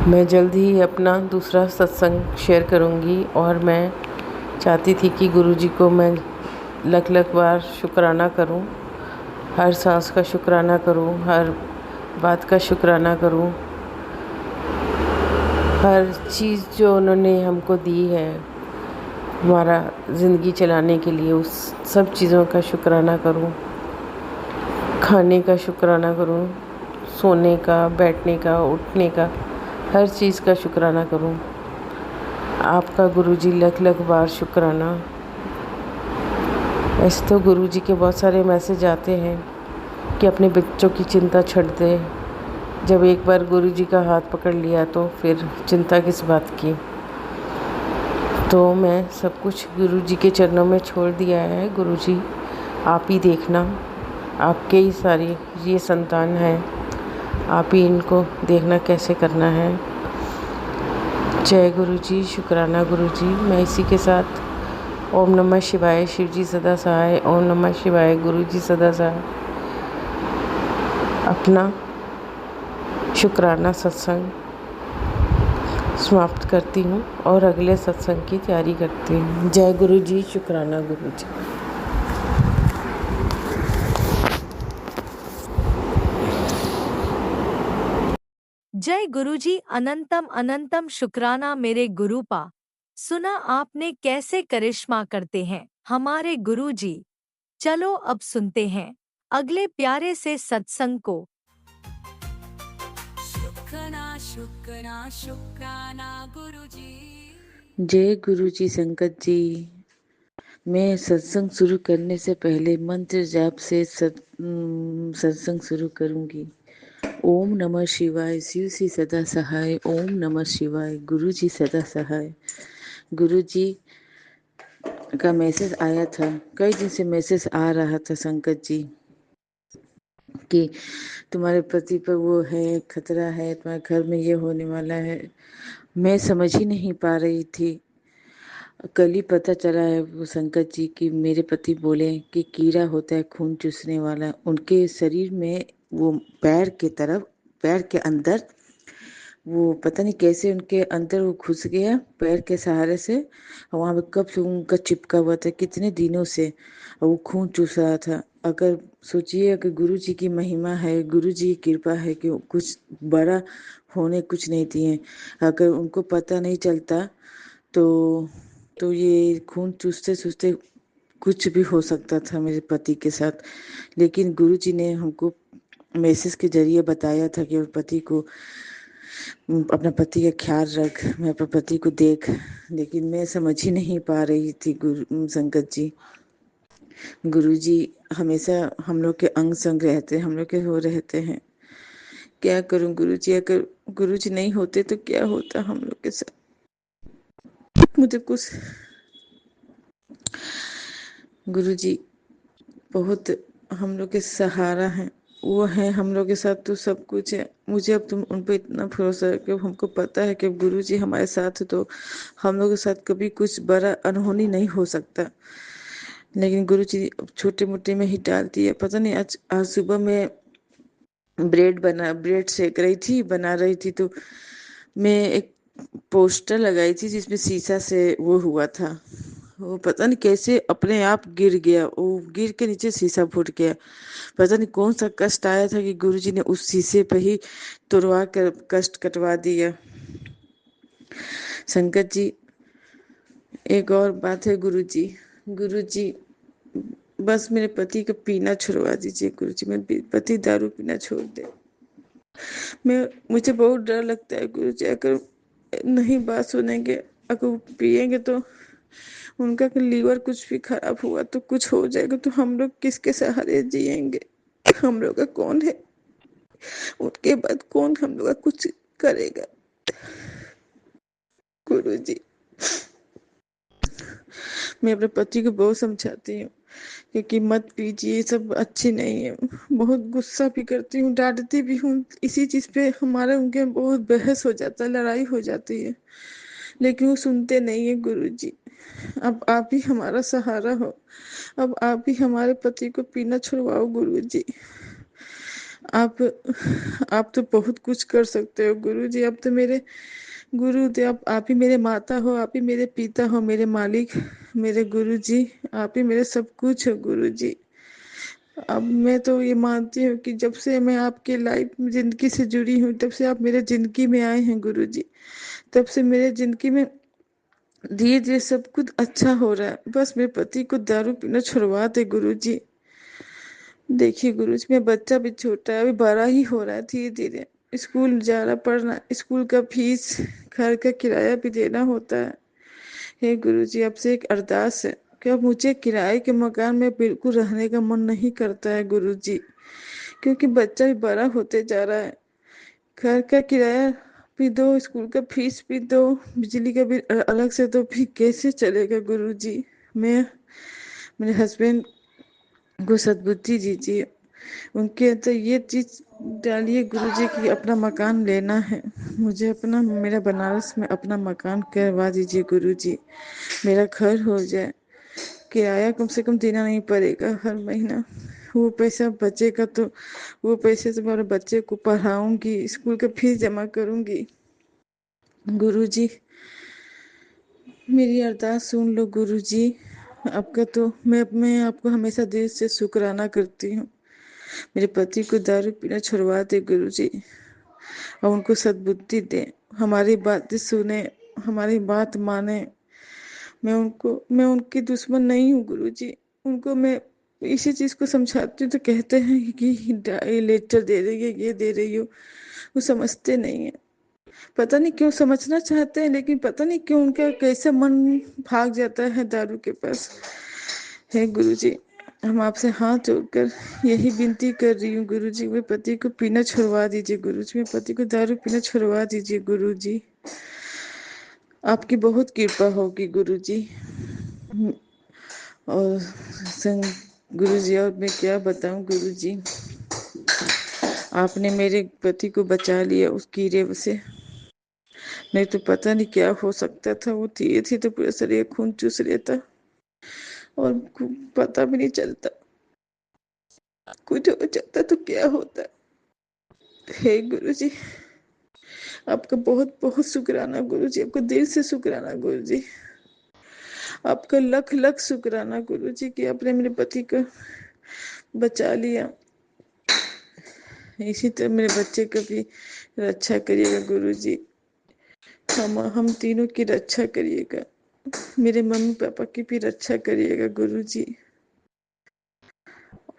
S5: मैं जल्द ही अपना दूसरा सत्संग शेयर करूंगी, और मैं चाहती थी कि गुरुजी को मैं लख लख बार शुक्राना करूं, हर सांस का शुक्राना करूं, हर बात का शुक्राना करूं, हर चीज़ जो उन्होंने हमको दी है हमारा ज़िंदगी चलाने के लिए, उस सब चीज़ों का शुक्राना करूं, खाने का शुक्राना करूं, सोने का, बैठने का, उठने का, हर चीज़ का शुक्राना करूं। आपका गुरुजी लख लख बार शुक्राना। ऐसे तो गुरुजी के बहुत सारे मैसेज आते हैं कि अपने बच्चों की चिंता छोड़ दे। जब एक बार गुरुजी का हाथ पकड़ लिया तो फिर चिंता किस बात की। तो मैं सब कुछ गुरुजी के चरणों में छोड़ दिया है। गुरुजी आप ही देखना, आपके ही सारी ये संतान है, आप ही इनको देखना कैसे करना है। जय गुरुजी, शुक्राना गुरुजी। मैं इसी के साथ ओम नमः शिवाय, शिवजी सदा सहाय। ओम नमः शिवाय, गुरुजी सदा सहाय। अपना शुक्राना सत्संग समाप्त करती हूँ और अगले सत्संग की तैयारी करती हूँ। जय गुरुजी, शुक्राना गुरुजी।
S1: जय गुरुजी, अनंतम अनंतम शुक्राना मेरे गुरुपा। सुना आपने कैसे करिश्मा करते हैं हमारे गुरुजी। चलो अब सुनते हैं अगले प्यारे से सत्संग को।
S4: शुक्राना शुक्राना शुक्राना गुरुजी।
S2: जय गुरुजी संगत जी। मैं सत्संग शुरू करने से पहले मंत्र जाप से सत्संग शुरू करूंगी। ओम नमः शिवाय, शिव जी सदा सहाय। ओम नमः शिवाय, गुरु जी सदा सहाय। गुरु जी का मैसेज आया था, कई दिन से मैसेज आ रहा था संकट जी कि तुम्हारे पति पर वो है, खतरा है, तुम्हारे घर में ये होने वाला है। मैं समझ ही नहीं पा रही थी। कल ही पता चला है वो संकट जी कि मेरे पति बोले कि कीड़ा होता है खून चूसने वाला, उनके शरीर में वो पैर के अंदर
S6: वो पता नहीं कैसे उनके अंदर वो घुस गया पैर के सहारे से, और वहां पे कब से उनका चिपका हुआ था कितने दिनों से, और वो खून चूस रहा था। अगर सोचिए, अगर गुरु जी की महिमा है, गुरु जी की कृपा है कि कुछ बड़ा होने कुछ नहीं दिए, अगर उनको पता नहीं चलता तो ये खून चूसते चूसते कुछ भी हो सकता था मेरे पति के साथ। लेकिन गुरु जी ने हमको मैसेज के जरिए बताया था कि पति को, अपना पति का ख्याल रख, मैं अपने पति को देख। लेकिन मैं समझ ही नहीं पा रही थी गुरु संगत जी। गुरु जी हमेशा हम लोग के अंग संग रहते, हम लोग के हो रहते हैं। क्या करूं गुरु जी, अगर गुरु जी नहीं होते तो क्या होता हम लोग के साथ। मुझे कुछ, गुरु जी बहुत हम लोग के सहारा हैं, वो है हम लोग के साथ तो सब कुछ है। मुझे अब तुम उन पर इतना भरोसा है कि हमको पता है कि गुरु जी हमारे साथ है तो हम लोग के साथ कभी कुछ बड़ा अनहोनी नहीं हो सकता। लेकिन गुरु जी छोटे मोटे में ही डाल दिया। पता नहीं आज सुबह में ब्रेड सेक रही थी, बना रही थी, तो मैं एक पोस्टर लगाई थी जिसमें शीशा से वो हुआ था, वो पता नहीं कैसे अपने आप गिर गया, वो गिर के नीचे शीशा फूट गया। पता नहीं कौन सा कष्ट आया था कि गुरुजी ने उस शीशे पे ही तुड़वा कर कष्ट कटवा दिया। संकट जी, एक और बात है गुरुजी बस मेरे पति का पीना छुड़वा दीजिए गुरुजी, मेरे पति दारू पीना छोड़ दे। मुझे बहुत डर लगता है गुरुजी, अगर नहीं बात सुनेंगे, अगर वो पिएंगे तो उनका लीवर कुछ भी खराब हुआ तो कुछ हो जाएगा, तो हम लोग किसके सहारे जिएंगे। हम लोग का कौन है, उनके बाद कौन हम लोग का कुछ करेगा। गुरुजी, मैं अपने पति को बहुत समझाती हूँ क्योंकि मत पीजिए, ये सब अच्छी नहीं है। बहुत गुस्सा भी करती हूँ, डांटती भी हूँ, इसी चीज पे हमारे उनके बहुत बहस हो जाता है, लड़ाई हो जाती है, लेकिन वो सुनते नहीं है। गुरुजी, अब आप ही हमारा सहारा हो, अब आप ही हमारे पति को पीना छुड़वाओ गुरुजी। आप तो बहुत कुछ कर सकते हो गुरुजी, आप तो मेरे गुरु थे, आप ही मेरे माता हो, आप ही मेरे पिता हो, मेरे मालिक, मेरे गुरुजी, आप ही मेरे सब कुछ हो गुरुजी। अब मैं तो ये मानती हूँ कि जब से मैं आपके लाइफ में जिंदगी से जुड़ी हूँ, तब से आप मेरे जिंदगी में आए हैं गुरुजी, तब से मेरे जिंदगी में धीरे धीरे सब कुछ अच्छा हो रहा है। बस मेरे पति को दारू पीना छुड़वा दे गुरुजी। देखिए गुरुजी, मेरा बच्चा भी छोटा है, अभी बड़ा ही हो रहा है धीरे धीरे, स्कूल जा रहा, पढ़ना, स्कूल का फीस, घर का किराया भी देना होता है। हे गुरुजी, आपसे एक अरदास है कि अब मुझे किराए के मकान में बिल्कुल रहने का मन नहीं करता है गुरुजी, क्योंकि बच्चा भी बड़ा होते जा रहा है, घर का किराया भी दो, स्कूल का फीस भी दो, बिजली का बिल अलग से दो, भी कैसे चलेगा गुरुजी। मैं मेरे हस्बैंड को सद्बुद्धि दीजिए, उनके अंदर ये चीज डालिए गुरुजी की अपना मकान लेना है मुझे, अपना मेरा बनारस में अपना मकान करवा दीजिए गुरुजी, मेरा घर हो जाए, किराया कम से कम देना नहीं पड़ेगा हर महीना, वो पैसा बचेगा तो वो पैसे से मेरे बच्चे को पढ़ाऊंगी, स्कूल का फीस जमा करूंगी। गुरुजी, मेरी अरदास सुन लो गुरुजी। आपका तो मैं आपको हमेशा दिल से शुक्राना करती हूँ। मेरे पति को दारू पीना छुड़वा दे गुरुजी, और उनको सद्बुद्धि दे, हमारी बातें सुने, हमारी बात माने। मैं उनकी दुश्मन नहीं हूँ गुरुजी, उनको मैं इसी चीज को समझाती हूँ तो कहते हैं कि लेटर दे रही है, ये दे रही हो, वो समझते नहीं है। पता नहीं क्यों समझना चाहते हैं, लेकिन पता नहीं क्यों उनका कैसे मन भाग जाता है दारू के पास। हे गुरुजी, हम आपसे हाथ जोड़कर यही विनती कर रही हूँ गुरुजी, मेरे पति को पीना छुड़वा दीजिए गुरुजी, मेरे पति को दारू पीना छुड़वा दीजिए गुरुजी, आपकी बहुत कृपा होगी गुरुजी। और संग गुरुजी, और मैं क्या बताऊं गुरुजी, आपने मेरे पति को बचा लिया उस कीड़े से, नहीं तो पता नहीं क्या हो सकता था। वो धीरे थी तो पूरा शरीर खून चूस लेता और पता भी नहीं चलता, कुछ हो जाता तो क्या होता। हे गुरुजी, आपका बहुत बहुत शुक्राना गुरुजी, आपको दिल से शुक्राना गुरुजी, आपका लख लख शुक्राना गुरुजी कि आपने मेरे पति को बचा लिया। इसी तरह मेरे बच्चे का भी रक्षा करिएगा गुरुजी, हम तीनों की रक्षा करिएगा, मेरे मम्मी पापा की भी रक्षा करिएगा गुरुजी।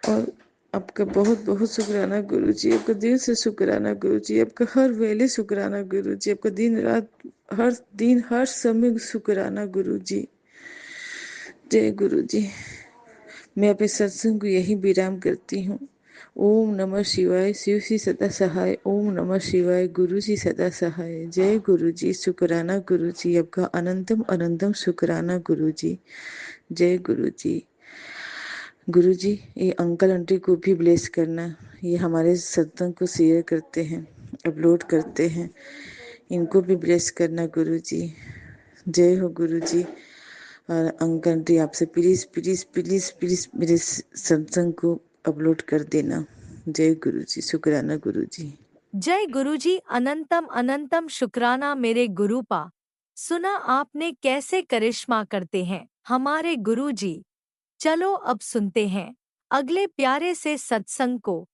S6: और आपका बहुत बहुत शुक्राना गुरुजी, आपका दिल से शुक्राना गुरुजी, आपका हर वेले शुक्राना गुरुजी, आपका दिन रात हर समय शुक्राना गुरुजी। जय गुरुजी। मैं अपने सत्संग को यही विराम करती हूँ। ओम नमः शिवाय, शिव जी सदा सहाय। ओम नमः शिवाय, गुरु जी सदा सहाय। जय गुरु जी, शुक्राना गुरु जी, आपका अनंतम अनंतम शुक्राना गुरु जी। जय गुरु जी। गुरु जी, ये अंकल आंटी को भी ब्लेस करना, ये हमारे सत्संग को शेयर करते हैं, अपलोड करते हैं, इनको भी ब्लेस करना गुरु जी। जय हो गुरु जी। और अंकल आंटी आपसे प्लीज प्लीज प्लीज प्लीज मेरे सत्संग को अपलोड कर देना। जय गुरु जी, शुक्राना गुरु जी।
S7: जय गुरुजी, अनंतम अनंतम शुक्राना मेरे गुरुपा। सुना आपने कैसे करिश्मा करते हैं हमारे गुरुजी। चलो अब सुनते हैं अगले प्यारे से सत्संग को।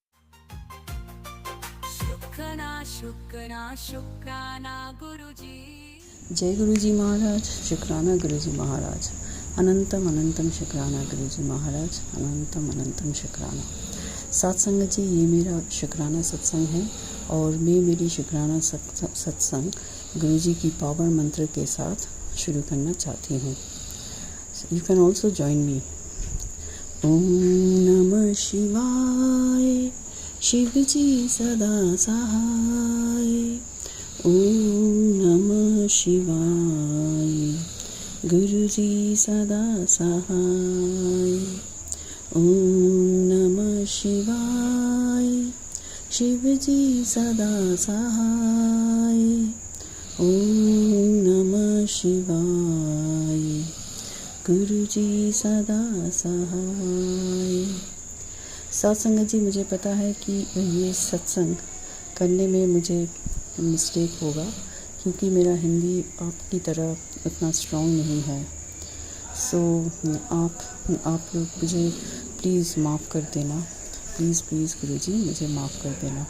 S4: शुक्राना शुक्राना शुक्राना गुरुजी।
S8: जय गुरुजी महाराज, शुक्राना गुरुजी महाराज, अनंतम अनंतम शुक्राना गुरुजी महाराज, अनंतम अनंतम शुक्राना। सत्संग जी, ये मेरा शुक्राना सत्संग है और मैं मेरी शुक्राना सत्संग गुरुजी की पावर मंत्र के साथ शुरू करना चाहती हूँ। You can also join me. ओम नमः शिवाय, शिव जी सदा सहाय। ओम नमः शिवाय, गुरु जी सदा सहाय। ओम नमः शिवाय, शिव जी सदा सहाय। ओम नमः शिवाय, गुरु जी सदा सहाय। सत्संग जी, मुझे पता है कि ये सत्संग करने में मुझे मिस्टेक होगा क्योंकि मेरा हिंदी आपकी तरह उतना स्ट्रॉन्ग नहीं है। सो आप लोग मुझे प्लीज़ माफ़ कर देना, प्लीज़ प्लीज़ गुरुजी मुझे माफ़ कर देना।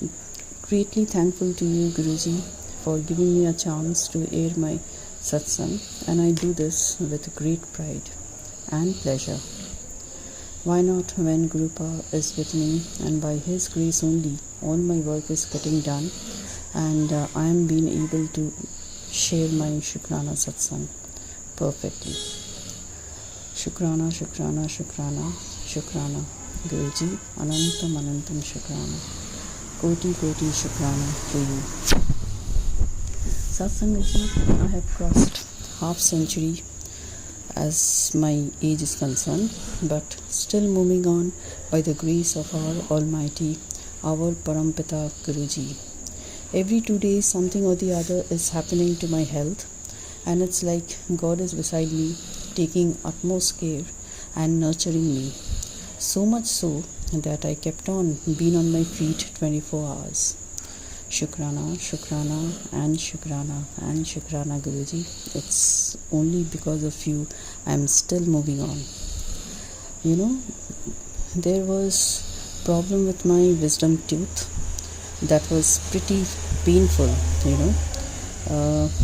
S8: Greatly thankful to you guruji for giving me a chance to air my satsang, and I do this with great pride and pleasure. Why not when Gurupa is with me, and by his grace only all my work is getting done and I am being able to share my Shukrana satsang perfectly. Shukrana, Shukrana, Shukrana, Shukrana. Guruji, Anantam Anantam Shukrana. Koti Koti Shukrana to you. Satsang ji, I have crossed half century as my age is concerned, but still moving on by the grace of our Almighty, our Parampita Guruji. Every 2 days something or the other is happening to my health, and it's like God is beside me, taking utmost care and nurturing me. So much so that I kept on being on my feet 24 hours. Shukrana, Shukrana and Shukrana and Shukrana Guruji. It's only because of you I'm still moving on. You know, there was problem with my wisdom tooth that was pretty painful, you know.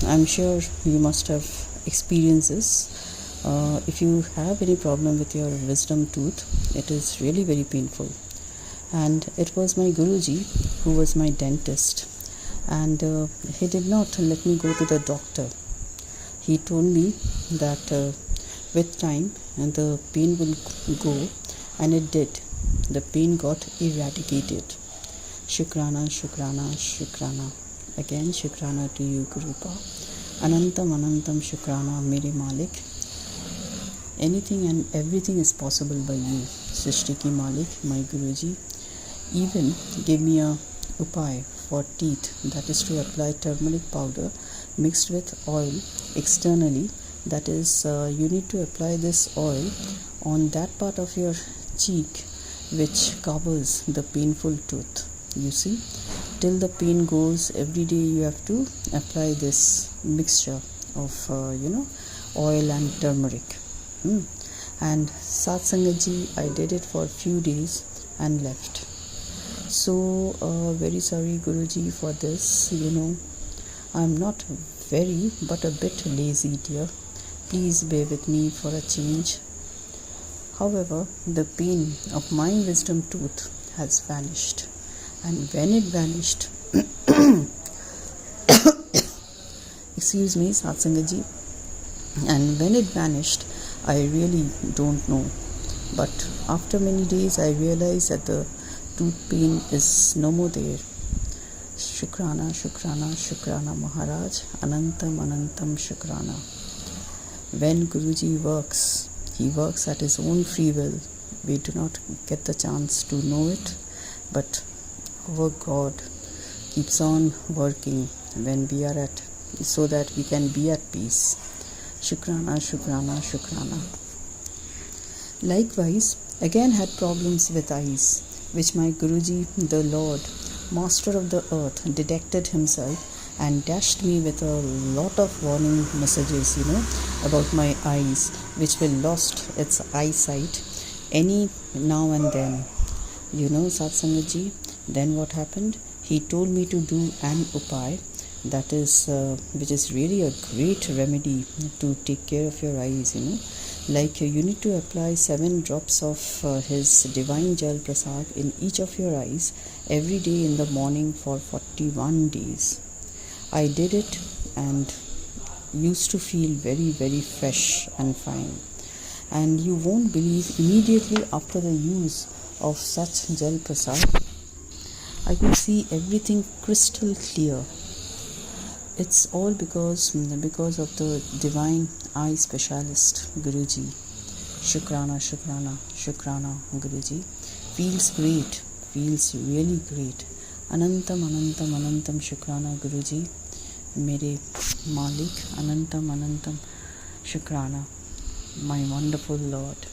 S8: I'm sure you must have experienced this. If you have any problem with your wisdom tooth, it is really very painful. And it was my Guruji who was my dentist, and he did not let me go to the doctor. He told me that with time and the pain will go, and it did. The pain got eradicated. Shukrana, Shukrana, Shukrana. Again Shukrana to you Gurupa. Anantam Anantam Shukrana mere Malik. Anything and everything is possible by you, Srishti ki Malik, my Guruji. Even gave me a upay for teeth, that is to apply turmeric powder mixed with oil externally. That is, you need to apply this oil on that part of your cheek which covers the painful tooth. You see, till the pain goes, every day you have to apply this mixture of oil and turmeric. And Satsangaji, I did it for a few days and left. So very sorry Guruji for this. I'm not very but a bit lazy, dear. Please bear with me for a change. However, the pain of my wisdom tooth has vanished, and when it vanished excuse me, Satsangaji, and when it vanished, I really don't know, but after many days I realized that the tooth pain is no more there. Shukrana, Shukrana, Shukrana Maharaj, Anantam, Anantam Shukrana. When Guruji works, he works at his own free will. We do not get the chance to know it, but our God keeps on working when we are so that we can be at peace. Shukrana, Shukrana, Shukrana. Likewise, again had problems with eyes, which my Guruji, the Lord, Master of the earth, detected himself and dashed me with a lot of warning messages, about my eyes, which will lost its eyesight any now and then. Satsangaji, then what happened? He told me to do an upay, that is, which is really a great remedy to take care of your eyes, Like you need to apply 7 drops of his divine Jal Prasad in each of your eyes every day in the morning for 41 days. I did it and used to feel very, very fresh and fine. And you won't believe, immediately after the use of such Jal Prasad, I could see everything crystal clear. It's all because of the divine eye specialist, Guruji. Shukrana, Shukrana, Shukrana, Guruji. Feels great, feels really great. Anantam, Anantam, Anantam Shukrana, Guruji. Mere Malik, Anantam, Anantam Shukrana. My wonderful Lord.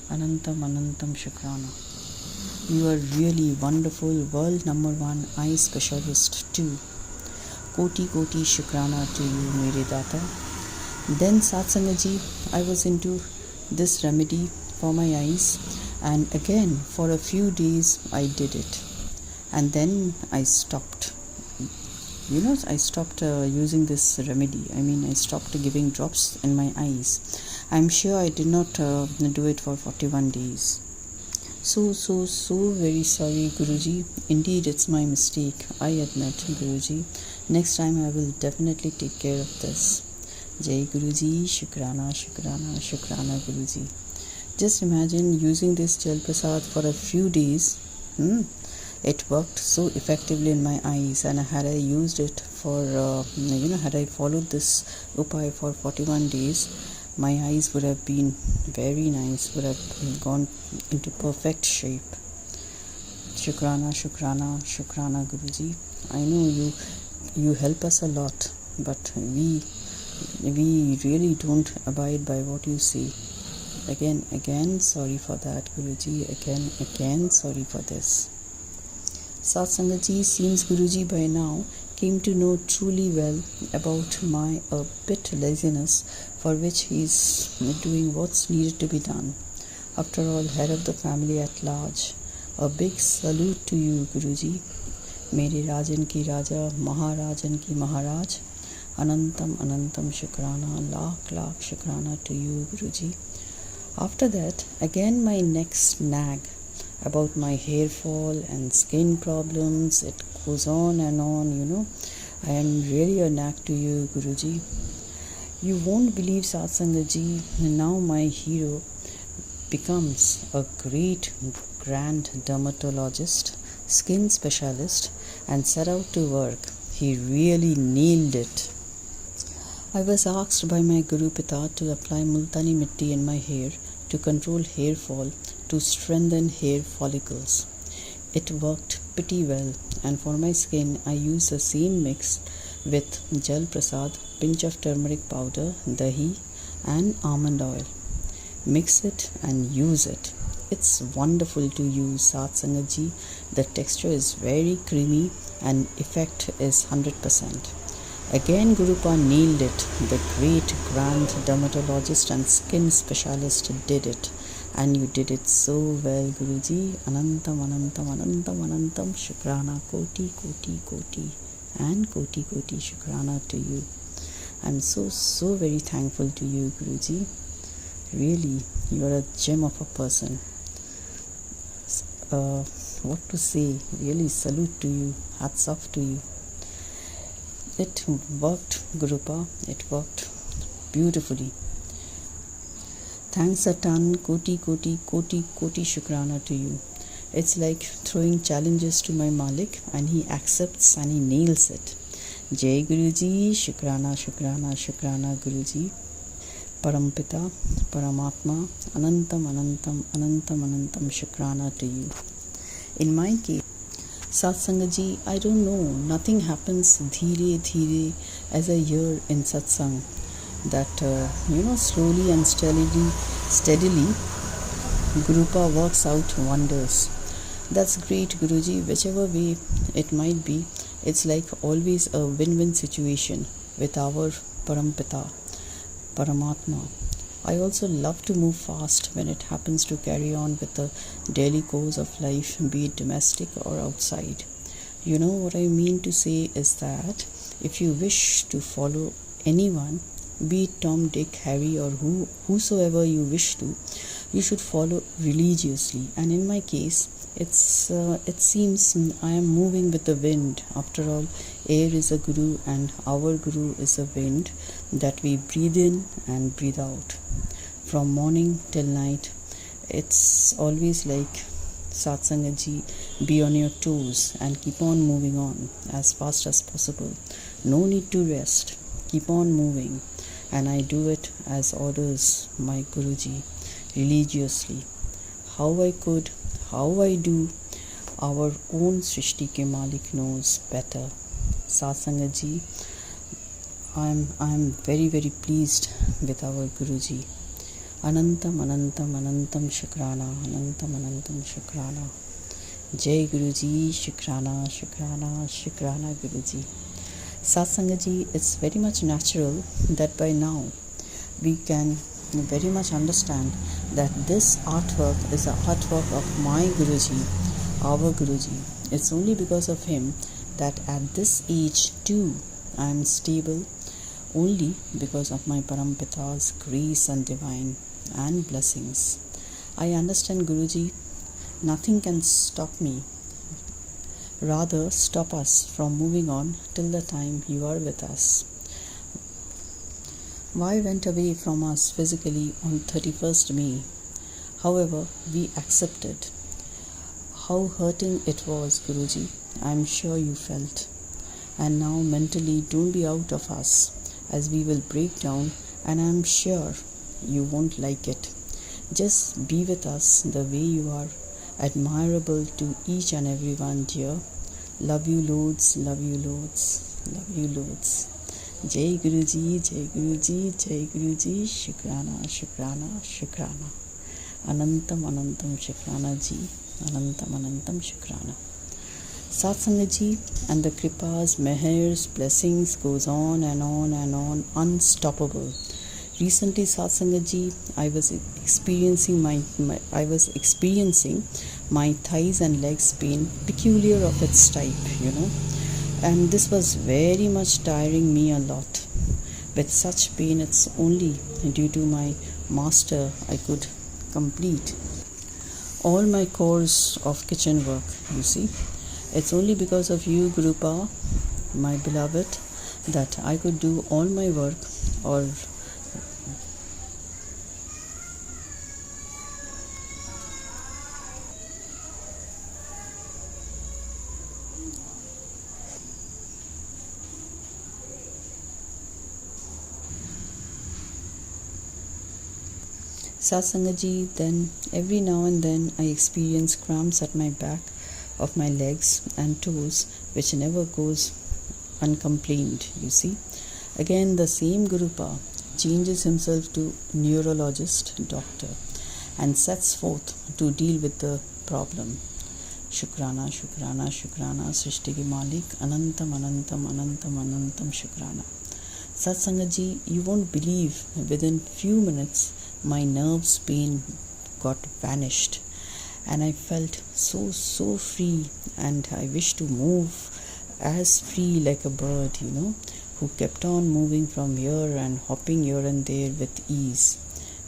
S8: Anantam, Anantam Shukrana. You are really wonderful, world number 1 eye specialist too. Koti Koti Shukrana to you, Mere Data. Then Satsangaji, I was into this remedy for my eyes, and again for a few days I did it, and then I stopped. I stopped using this remedy. I stopped giving drops in my eyes. I'm sure I did not do it for 41 days. So very sorry, Guruji. Indeed, it's my mistake. I admit, Guruji. Next time I will definitely take care of this. Jai Guruji, Shukrana, Shukrana, Shukrana, Guruji. Just imagine using this Jal Prasad for a few days. It worked so effectively in my eyes, and had I used it for, had I followed this upay for 41 days, my eyes would have been very nice, would have gone into perfect shape. Shukrana, Shukrana, Shukrana, Guruji. I know you help us a lot, but we really don't abide by what you say. Again, sorry for that, Guruji. Again, sorry for this. Satsangaji, seems Guruji by now came to know truly well about my a bit laziness, for which he is doing what's needed to be done. After all, head of the family at large. A big salute to you, Guruji. Mere Rajan ki Raja, Maharajan ki Maharaj. Anantam, Anantam Shukrana, lakh Shukrana to you, Guruji. After that, again my next nag about my hair fall and skin problems. It goes on and on, I am really a nag to you, Guruji. You won't believe, Satsangaji, now my hero becomes a great grand dermatologist, skin specialist, and set out to work. He really nailed it. I was asked by my Guru Pita to apply Multani Mitti in my hair to control hair fall, to strengthen hair follicles. It worked pretty well, and for my skin I use the same mix with Jal Prasad, pinch of turmeric powder, dahi and almond oil. Mix it and use it. It's wonderful to use, Satsangaji. The texture is very creamy and effect is 100%. Again, Gurupa nailed it. The great grand dermatologist and skin specialist did it. And you did it so well, Guruji. Anantam, Anantam, Anantam, Anantam, Shukrana, Koti, Koti, Koti, and Koti, Koti, Shukrana to you. I'm so very thankful to you, Guruji. Really, you are a gem of a person. What to say? Really, salute to you. Hats off to you. It worked, Gurupa. It worked beautifully. Thanks a ton, Koti, Koti, Koti, Koti Shukrana to you. It's like throwing challenges to my Malik and he accepts and he nails it. Jai Guruji, Shukrana, Shukrana, Shukrana Guruji. Parampita, Paramatma, Anantam, Anantam, Anantam, Anantam Shukrana to you. In my case, Satsangaji, I don't know, nothing happens dhire dhire as I hear in satsang. That slowly and steadily Gurupa works out wonders. That's great, Guruji. Whichever way it might be, it's like always a win-win situation with our Parampita, Paramatma. I also love to move fast when it happens to carry on with the daily course of life, be it domestic or outside. You know what I mean to say is that if you wish to follow anyone, be it Tom, Dick, Harry or whosoever you wish to, you should follow religiously. And in my case, it seems I am moving with the wind. After all, air is a guru and our guru is a wind that we breathe in and breathe out. From morning till night, it's always like Satsangaji, be on your toes and keep on moving on as fast as possible. No need to rest. Keep on moving. And I do it as orders my Guruji, religiously. How I could, how I do, our own Srishti ke Malik knows better. Satsangaji, I'm very pleased with our Guruji. Anantam, Anantam, Anantam Shukrana, Anantam, Anantam Shukrana. Jai Guruji, Shukrana, Shukrana, Shukrana Guruji. Satsangaji, it's very much natural that by now we can very much understand that this artwork is the artwork of my Guruji, our Guruji. It's only because of him that at this age too I am stable, only because of my Parampita's grace and divine and blessings. I understand, Guruji, nothing can stop me. Rather, stop us from moving on till the time you are with us. Why went away from us physically on 31st May? However, we accepted. How hurting it was, Guruji, I am sure you felt. And now mentally don't be out of us, as we will break down, and I am sure you won't like it. Just be with us the way you are, admirable to each and everyone, dear. Love you loads, love you loads, love you loads. Jai Guruji, Jai Guruji, Jai Guruji, Shukrana, Shukrana, Shukrana. Anantam, Anantam Shukrana ji, Anantam, Anantam Shukrana. Satsangaji and the Kripa's, Meher's, blessings goes on and on and on, unstoppable. Recently, Satsangaji, I was experiencing my thighs and legs pain, peculiar of its type, and this was very much tiring me a lot. With such pain, it's only due to my master I could complete all my course of kitchen work, you see. It's only because of you, Gurupa, my beloved, that I could do all my work or Satsangaji, then every now and then I experience cramps at my back of my legs and toes, which never goes uncomplained, you see. Again, the same Gurupa changes himself to neurologist, doctor, and sets forth to deal with the problem. शुक्राना शुक्राना शुक्राना सृष्टि के मालिक अनंतम अनंतम अनंतम अनंतम शुक्राना। सत्संग जी, you won't believe within few minutes my nerves pain got vanished and I felt so free, and I wish to move as free like a bird, who kept on moving from here and hopping here and there with ease.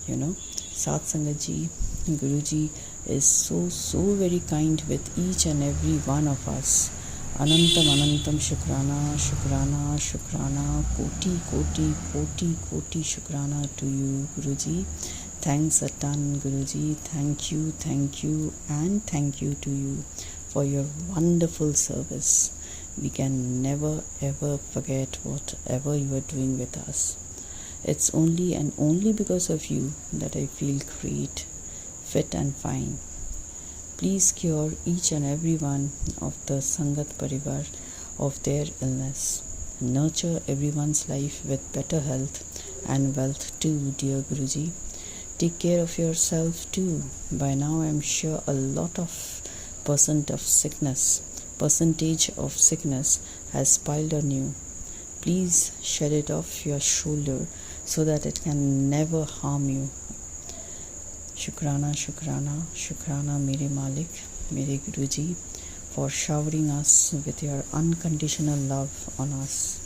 S8: Satsanga ji, Guruji is so very kind with each and every one of us. Anantam Anantam Shukrana Shukrana Shukrana, Koti Koti Koti Koti Shukrana to you, Guruji. Thanks a ton, Guruji. Thank you and thank you to you for your wonderful service. We can never ever forget whatever you are doing with us. It's only and only because of you that I feel great, fit and fine. Please cure each and every one of the Sangat Parivar of their illness. Nurture everyone's life with better health and wealth too, dear Guruji. Take care of yourself too. By now I am sure a lot of percentage of sickness has piled on you. Please shed it off your shoulder so that it can never harm you. Shukrana, Shukrana, Shukrana mere Malik, mere Guruji, for showering us with your unconditional love on us.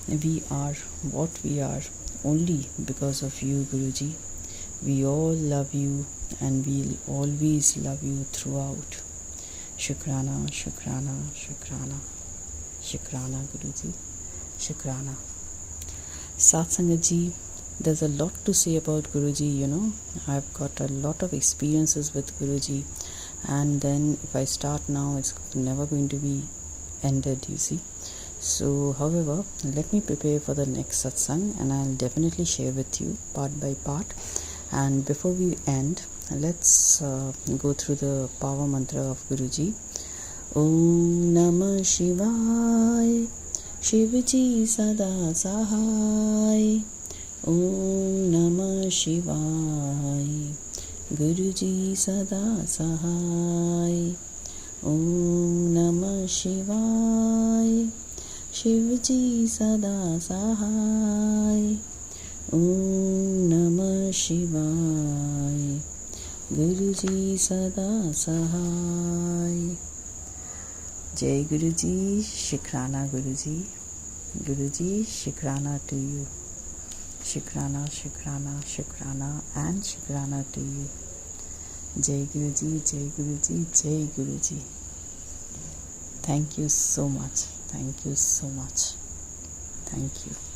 S8: We are what we are only because of you, Guruji. We all love you and we'll always love you throughout. Shukrana, Shukrana, Shukrana, Shukrana Guruji, Shukrana. Satsanga ji, there's a lot to say about Guruji, I've got a lot of experiences with Guruji, and then if I start now, it's never going to be ended, you see. So, however, let me prepare for the next satsang and I'll definitely share with you part by part. And before we end, let's go through the power mantra of Guruji. Om Namah Shivaya, Shivji Sada Sahai. Om Namah Shivaya, Guruji Sada Sahai. Om Namah Shivaya, Shivji Sada Sahai. Om Namah Shivaya, Guruji Sada Sahai. Jai Guruji, Shukrana Guruji. Guruji, Shukrana to you. Shukrana, Shukrana, Shukrana and Shukrana to you. Jai Guruji, Jai Guruji, Jai Guruji. Thank you so much. Thank you so much. Thank you.